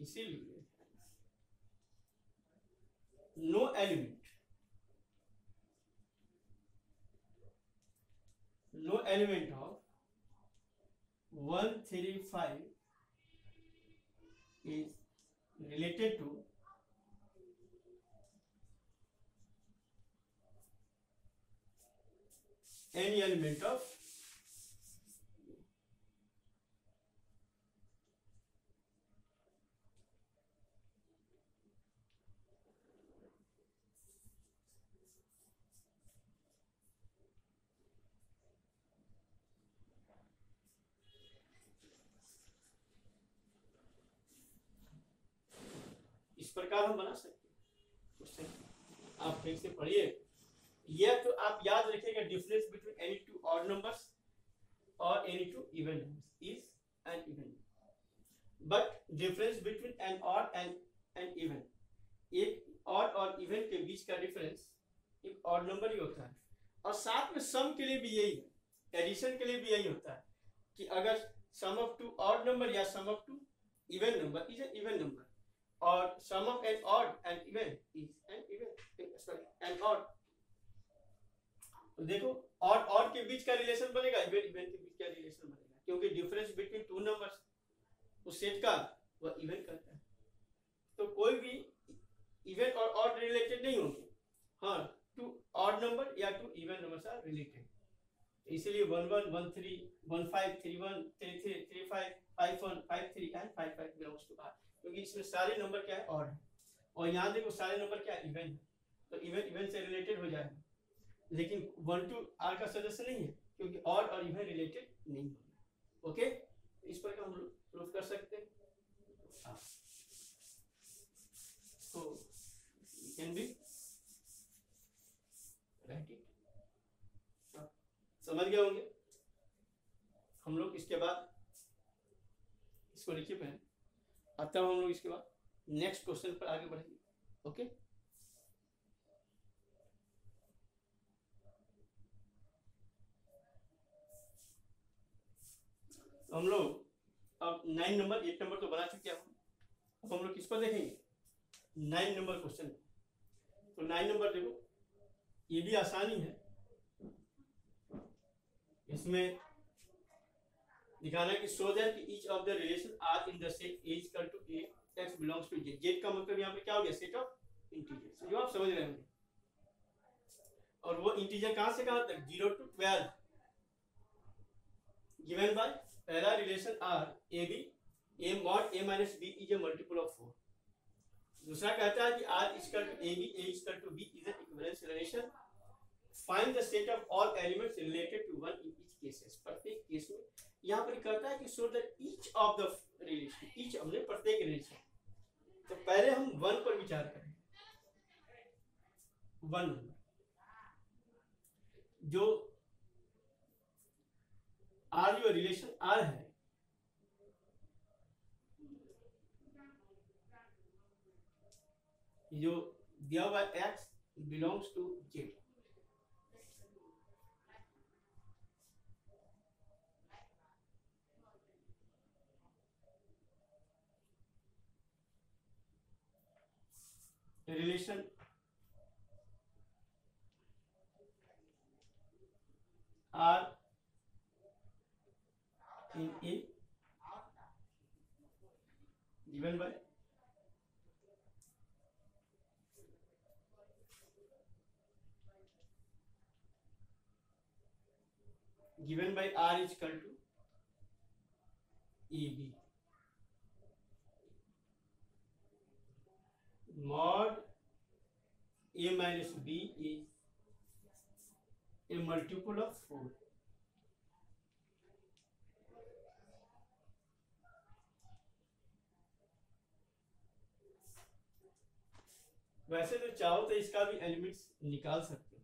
इसीलिए no element of 135 is related to any element of इस प्रकार हम बना सकते हैं क्वेश्चन। आप ठीक से पढ़िए। यह तो आप याद रखिएगा, difference between any two odd numbers और any two even numbers is an even, but difference between an odd and an even, एक ऑड और इवन के बीच का डिफरेंस एक ऑड नंबर ही होता है। और साथ में सम के लिए भी यही है, एडिशन के लिए भी यही होता है कि अगर sum of two odd number या sum of two even number is an even number, और sum of an odd and even is an odd। तो देखो odd के बीच का रिलेशन बनेगा, even के बीच का रिलेशन बनेगा, क्योंकि डिफरेंस बिटवीन टू नंबर्स उस सेट का वह इवन करता है। तो कोई भी इवन और ऑड रिलेटेड नहीं होंगे, हाँ, टू ऑड नंबर या to even numbers are related. इसीलिए 11 13 15 31 33 35 51 53 एंड 55 बिलोंग्स टू आर, क्योंकि इसमें सारे नंबर क्या है ऑड है, और यहाँ देखो सारे नंबर क्या है इवन है, तो इवन से रिलेटेड हो जाएगा। लेकिन 1 to r का सदस्य नहीं है, क्योंकि ऑड और इवन रिलेटेड नहीं होगा। ओके, इस पर हम लोग प्रूफ कर सकते हैं। तो कैन बी राइट इट, समझ गए होंगे हम लोग। इसके बाद इसको लिखिए पहले, तब हम लोग इसके बाद नेक्स्ट क्वेश्चन पर आगे बढ़ेंगे। ओके, हम लोग अब 9 नंबर 8 नंबर तो बना चुके हैं, अब हम लोग किस पर देखेंगे, 9 नंबर क्वेश्चन। तो 9 नंबर देखो, ये भी आसानी है, इसमें दिखाना है कि शो दैट कि each of the relation R in the set A equal to A x belongs to Z. Z का मतलब यहाँ पे क्या हो गया, सेट ऑफ इंटीजर्स, जो आप समझ रहे होंगे। और वो इंटीजर कहां से कहां तक, 0 to 12, गिवन बाय पहला relation R A B, a mod a minus b is a multiple of 4। दूसरा कहता है कि R equal to a B, a equal to b is an equivalence relation. Find the set of all elements related to one in each cases. प्रत्येक केस में यहाँ पर कहता है कि सो that each of the relation, each हमने प्रत्येक रिलेशन। तो पहले हम 1 पर विचार करें। 1 नंबर जो आर, जो रिलेशन आर है, जो दिया हुआ x belongs to Z. Relation R in A given by R is equal to AB, mod A minus B is a multiple of 4। वैसे तो चाहो तो इसका भी एलिमेंट्स निकाल सकते हो,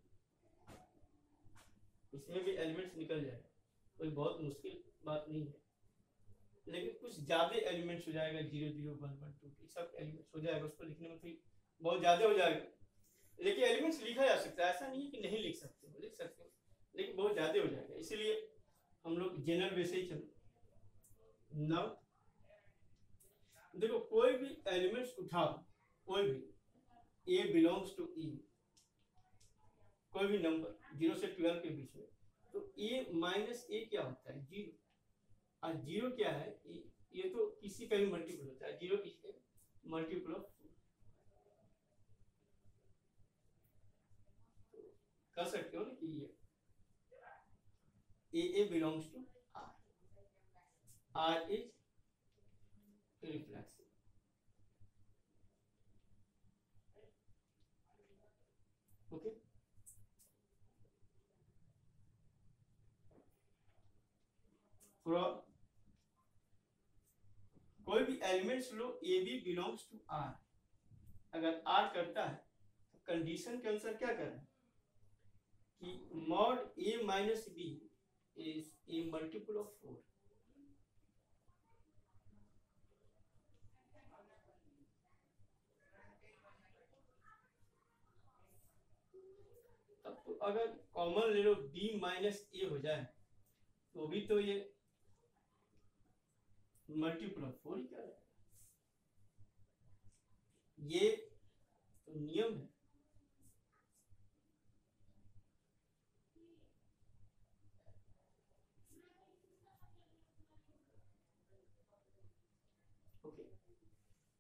इसमें भी एलिमेंट्स निकल जाएगा, कोई बहुत मुश्किल बात नहीं है। लेकिन कुछ ज्यादा एलिमेंट्स हो जाएगा, 0 0 1 1 2 3 सब एलिमेंट्स हो जाएगा, उसको लिखने में फिर बहुत ज्यादा हो जाएगा। लेकिन एलिमेंट्स लिखा जा सकता है, ऐसा नहीं है कि नहीं लिख सकते हो, लिख सकते हो, लेकिन बहुत ज्यादा हो जाएगा। इसीलिए हम लोग जनरल वैसे ही चलो। नाउ देखो, कोई भी एलिमेंट्स उठाओ, कोई भी ए बिलोंग्स टू ई, कोई भी नंबर 0 से 12 के बीच में, तो ए माइनस ए क्या होता है? 0। और 0 क्या है? ये तो किसी का भी मल्टीपल होता है। 0 इज ए मल्टीपल ऑफ 4। कह सकते हो ना कि ये a belongs to R, R is reflexive. Okay, कोई भी एलिमेंट्स लो, a B belongs to R, अगर आर करता है तो कंडीशन के अनुसार क्या करना है कि mod a minus b is a multiple of 4। तब तो अगर कॉमन ले लो बी माइनस ए हो जाए तो भी तो ये मल्टीपल ऑफ 4 ही क्या है। ये तो नियम है। ओके,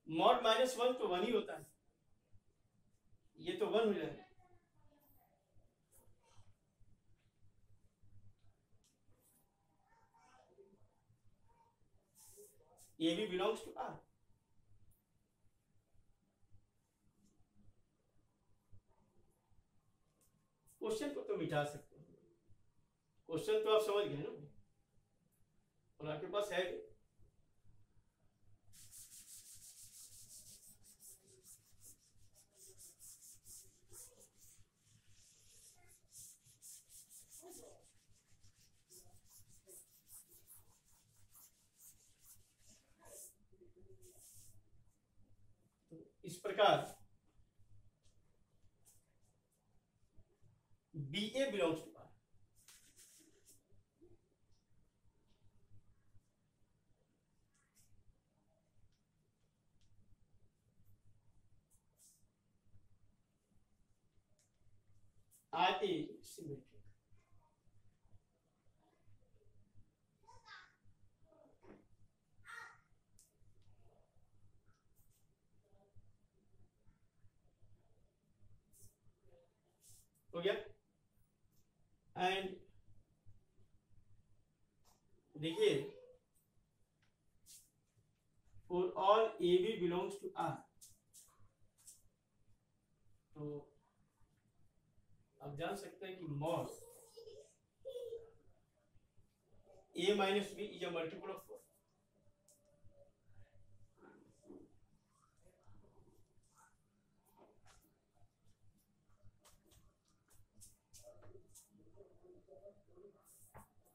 मॉड माइनस 1 तो 1 ही होता है, ये तो 1 हो जाएगा। A B belongs to R. Question को तो मिटा सकते हो, क्वेश्चन तो आप समझ गए ना, और आपके पास है भी। इस प्रकार b a belongs to R. R a symmetric. हो गया। एंड देखिए, for all A B belongs to R, तो आप जान सकते हैं कि mod a minus b is a multiple of 4।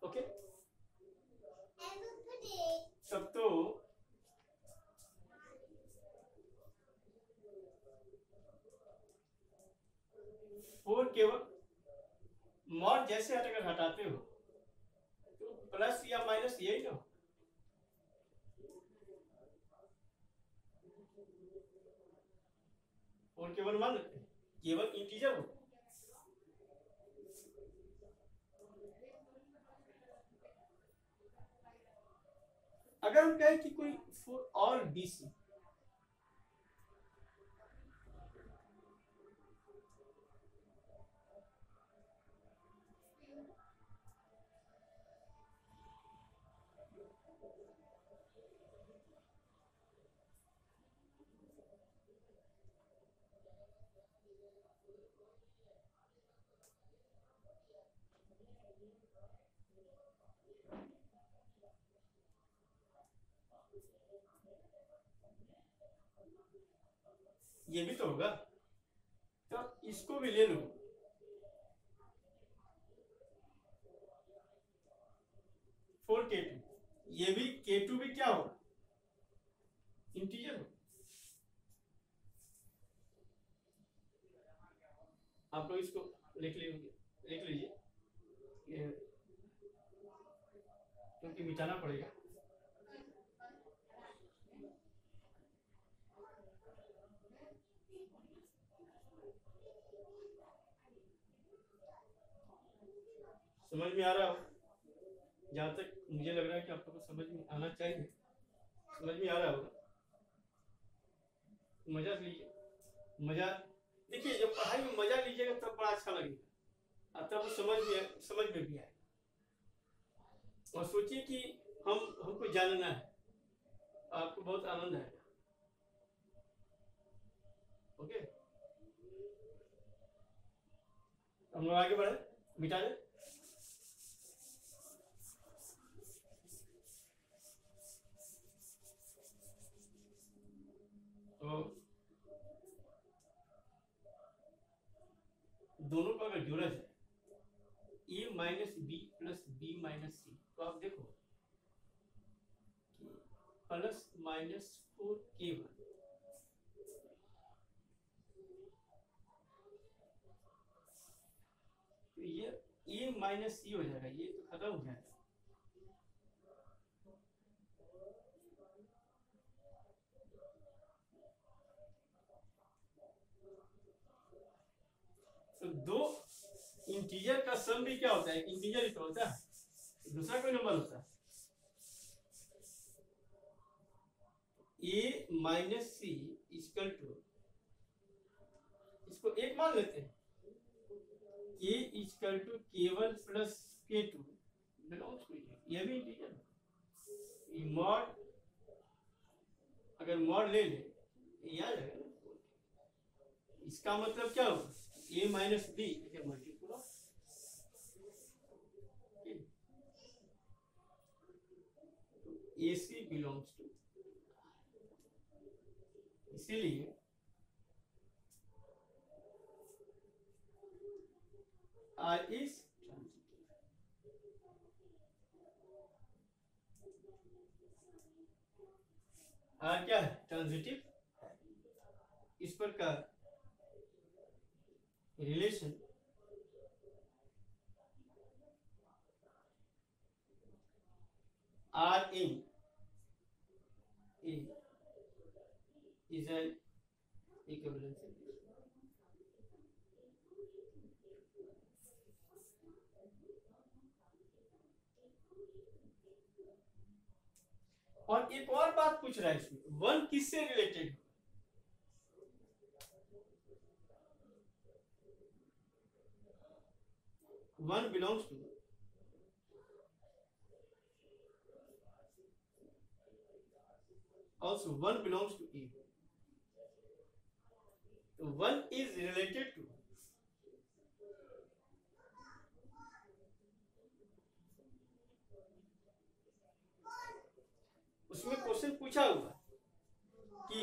Okay, तब तो फोर केवल मॉड जैसे अगर हटाते हो तो प्लस या माइनस यही ना, फोर केवल मान लेते हैं, केवल इंटीजर हो। अगर हम कहें कि कोई फॉर ऑल बी सी, ये भी तो होगा, तो इसको भी ले लो। फोर के टू, ये भी के टू भी क्या होगा? इंटीजर हो। आप लोग इसको लिख लीजिए, क्योंकि मिटाना पड़ेगा। समझ में आ रहा हो? जहाँ तक मुझे लग रहा है कि आप लोगों को समझ में आना चाहिए, समझ में आ रहा होगा। मजा लीजिए, मजा देखिए, जब पढ़ाई में मजा लीजिएगा तब बड़ा अच्छा लगेगा और तब समझ में भी आएगा। और सोचिए कि हमको जानना है, आपको बहुत आनंद आएगा। ओके, हम लोग आगे बढ़े, मिटा दें। तो दोनों का अगर जोड़ा जाए a minus b plus b minus c, तो आप देखो प्लस माइनस 4k1, तो ये a माइनस सी हो जाएगा, ये तो खत्म हो जाएगा। तो दो इंटीजर का सम भी क्या होता है? इंटीजर ही तो होता है, दूसरा कोई नंबर होता है। a minus c equal to, इसको एक मान लेते हैं, a equal to k1 plus k2 belongs to, ये भी इंटीजर है। मॉड अगर मॉड ले ले ये आ जाएगा ना। इसका मतलब क्या होगा? a minus b multiple of AC belongs to, इसीलिए R इज R क्या है? ट्रांजिटिव। इस पर का relation R in A is an equivalence. और एक और बात पूछ रहा है इसमें, वन किससे related? One belongs to also one belongs to A. So one is related to उसमें क्वेश्चन पूछा हुआ कि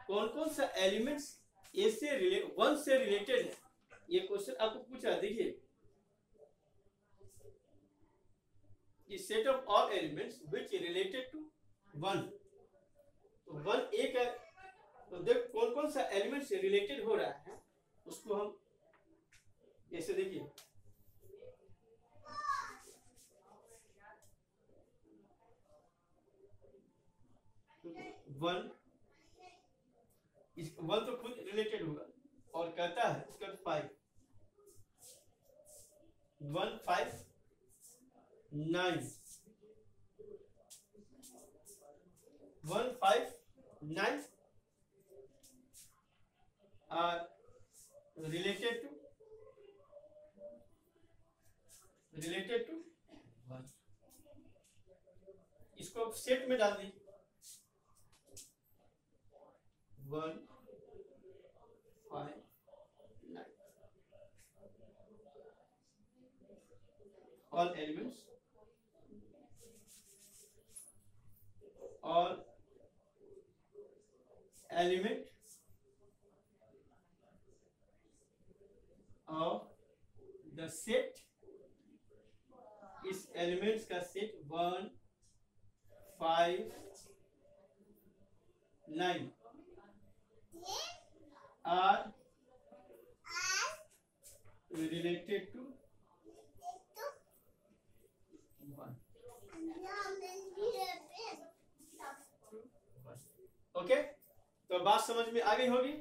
कौन कौन सा एलिमेंट्स ए से वन से रिलेटेड है। ये क्वेश्चन आपको पूछा, देखिए set of all elements which related to one, तो वन एक है, तो देख कौन कौन सा एलिमेंट से रिलेटेड हो रहा है उसको हम ऐसे देखिए, वन तो खुद रिलेटेड होगा और कहता है इसका 5 1 5 9 1 5 9 are related to 1। इसको अब सेट में डाल दी, 1 5 9 all elements element of the set, इस एलिमेंट्स का set 1 5 9 are related to 1। Okay, तो बात समझ में आ गई होगी,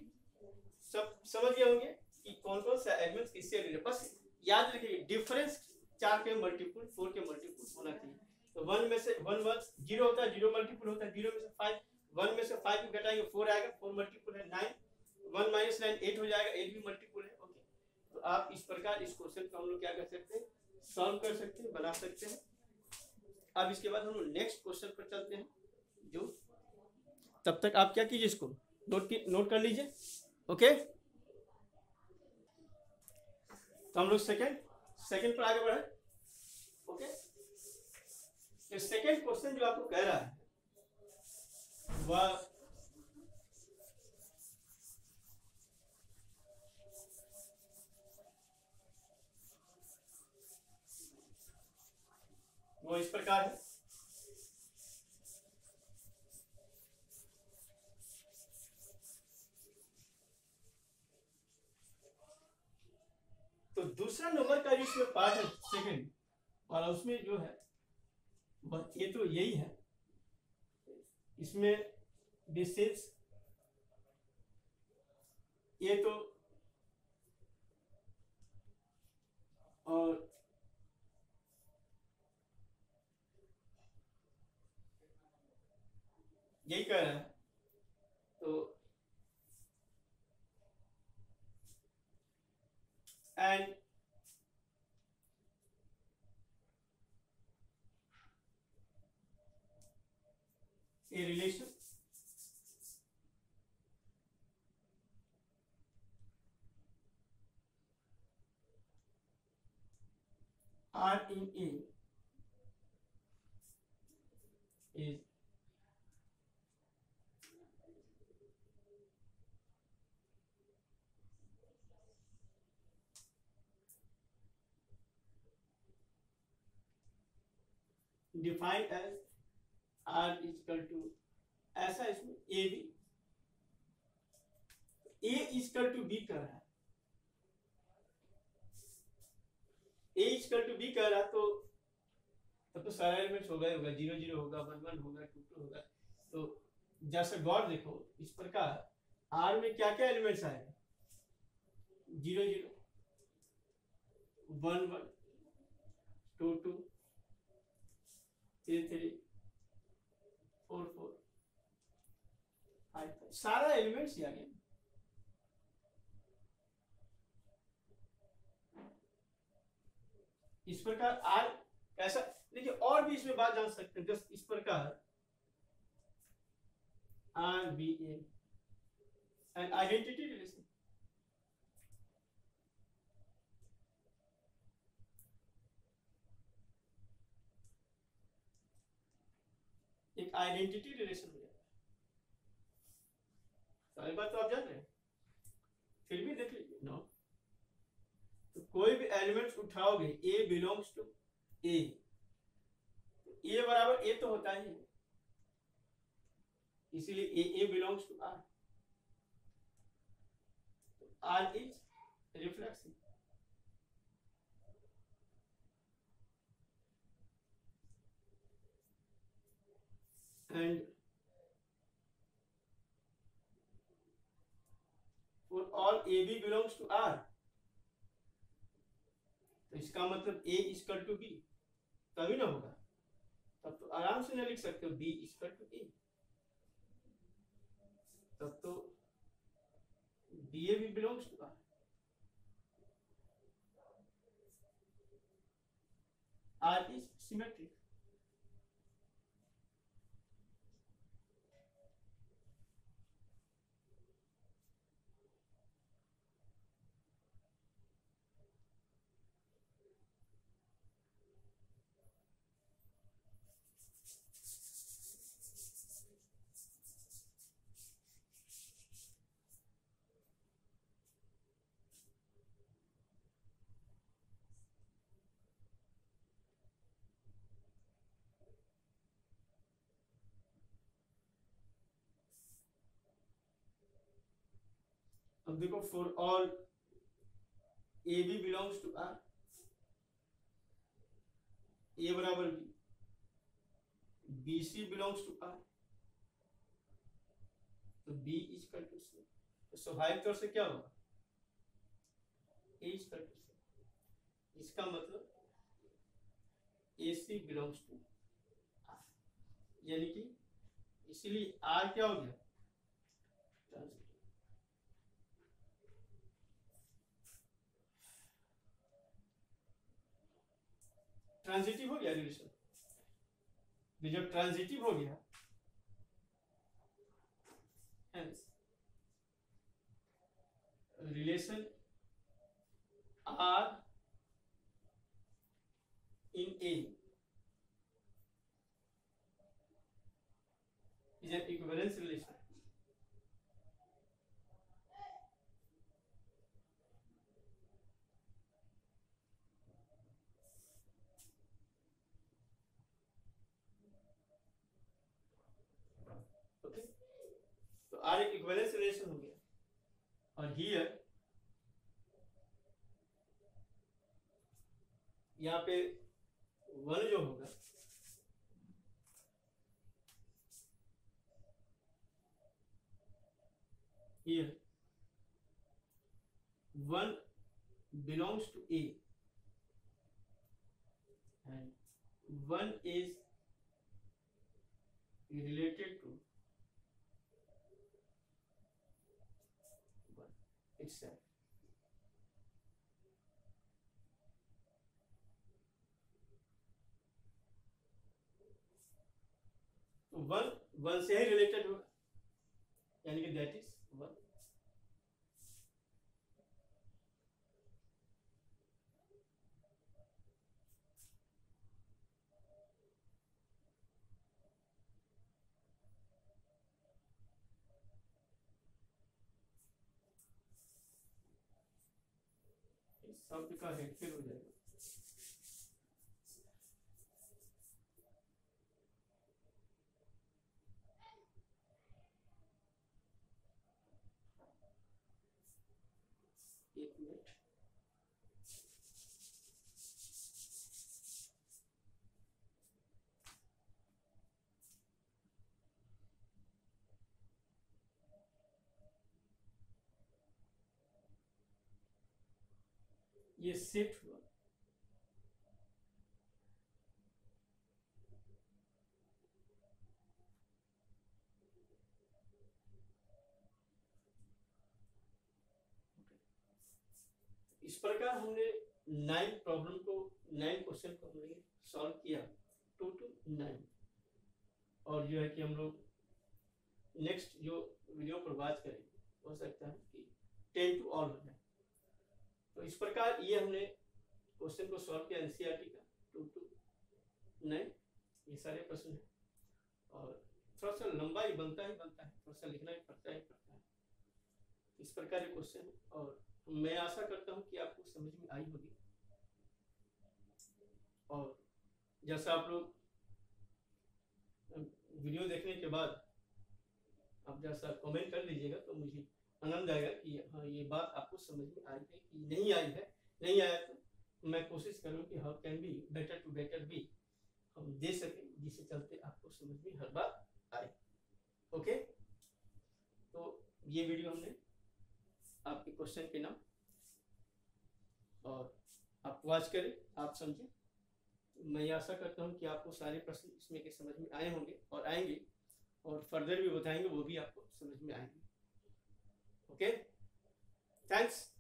सब समझ गए होंगे कि कौन कौन सा एलिमेंट्स किससे रिलेटेड। बस याद रखिए डिफरेंस 4 के मल्टीपुल 4 के मल्टीपुल होना चाहिए। तो 1 में से 1 0 होता है, 0 मल्टीपुल होता है, 0 में से 5, 1 में से 5 घटाएंगे 4 आएगा, 4 मल्टीपुल है 9, 1 माइनस 9 8 हो जाएगा, 8 भी मल्टीपुल है। ओके, तो आप इस प्रकार इस क्वेश्चन को हम लोग क्या कर सकते हैं, सॉल्व कर सकते हैं, बना सकते हैं। अब इसके बाद हम लोग नेक्स्ट क्वेश्चन पर चलते हैं, जो तब तक आप क्या कीजिए, इसको नोट कर लीजिए। ओके, तो हम लोग सेकंड पर आगे बढ़े। ओके, तो सेकंड क्वेश्चन जो आपको कह रहा है वह इस प्रकार है। तो दूसरा नंबर का जिसमें पार्ट है सेकंड और उसमें जो है वह ये तो यही है, इसमें डिस्टेंस ये तो और यही कह रहा है। तो and a relation R in A is defined as R is equal to, ऐसा इसमें A भी A is equal to B कर रहा है, A is equal to B कर रहा, तो तब तो सारा एलिमेंट्स होगा 0 0 होगा, 1 1 होगा, 2 2 होगा। तो जैसा गौर देखो इस प्रकार R में क्या क्या एलिमेंट्स आएगा, 0 0 1 1 2 2 3 3 4 4 5 5, सारा एलिमेंट्स ही आ गया। इस प्रकार R ऐसा देखिए, और भी इसमें बात जान सकते हैं, जस्ट इस प्रकार R B A and identity relation, एक आइडेंटिटी रिलेशन हो जाता है। सारी बात तो आप जान रहे हैं, फिर भी देख लीजिए नो, तो कोई भी एलिमेंट्स उठाओगे A belongs to A, A बराबर A तो होता ही है, इसीलिए A belongs to R, R is reflexive. And for all AB belongs to R, तो इसका मतलब A is equal to B, तभी ना होगा, तब तो आराम से ना लिख सकते हो B is equal to A, तब तो BA भी belongs to R। R is symmetric। अब देखो for all A B belongs to R, a बराबर b, b c belongs to R, तो b is equal to c, तो स्वाभाविक तौर से क्या होगा, a is equal to c. इसका मतलब AC बिलोंग्स टू R, यानी कि इसीलिए R क्या हो गया, ट्रांजिटिव हो गया रिलेशन। जब ट्रांजिटिव हो गया, relation R in A is an equivalence relation. Okay, तो R एक इक्विवेलेंस रिलेशन हो गया, और हियर यहाँ पे वन जो होगा here one belongs to A and one is related to one itself. तो वन से ही रिलेटेड होगा, यानी कि दैट इज वन। शब्द का हेरफेर हो जाएगा। एक मिनट, ये सेट हुआ, इस प्रकार हमने 9 प्रॉब्लम को, 9 क्वेश्चन को हमने सॉल्व किया, 2 to 9। और जो है कि हम लोग नेक्स्ट जो वीडियो पर बात करेंगे, हो सकता है कि 10 to ऑल हो जाए। तो इस प्रकार ये हमने क्वेश्चन को सॉल्व किया एनसीईआरटी का 2 to 9, ये सारे प्रश्न हैं। और थोड़ा सा लंबा ही बनता है, थोड़ा सा लिखना ही पड़ता है। इस प्रकार के क्वेश्चन, और मैं आशा करता हूं कि आपको समझ में आई होगी। और जैसा आप लोग वीडियो देखने के बाद आप जैसा कमेंट कर दीजिएगा तो मुझे आनंद आएगा कि हाँ ये बात आपको समझ में आई है कि नहीं आई है। नहीं आया तो मैं कोशिश करूँ कि how can be better to better be हम दे सकें, जिससे चलते आपको समझ में हर बात आए। ओके, तो ये वीडियो हमने आपके क्वेश्चन के नाम और आप वॉच करें, आप समझें। मैं आशा करता हूं कि आपको सारे प्रश्न इसमें के समझ में आए होंगे और आएंगे, और फर्दर भी बताएंगे, वो भी आपको समझ में आएंगे। Okay, thanks.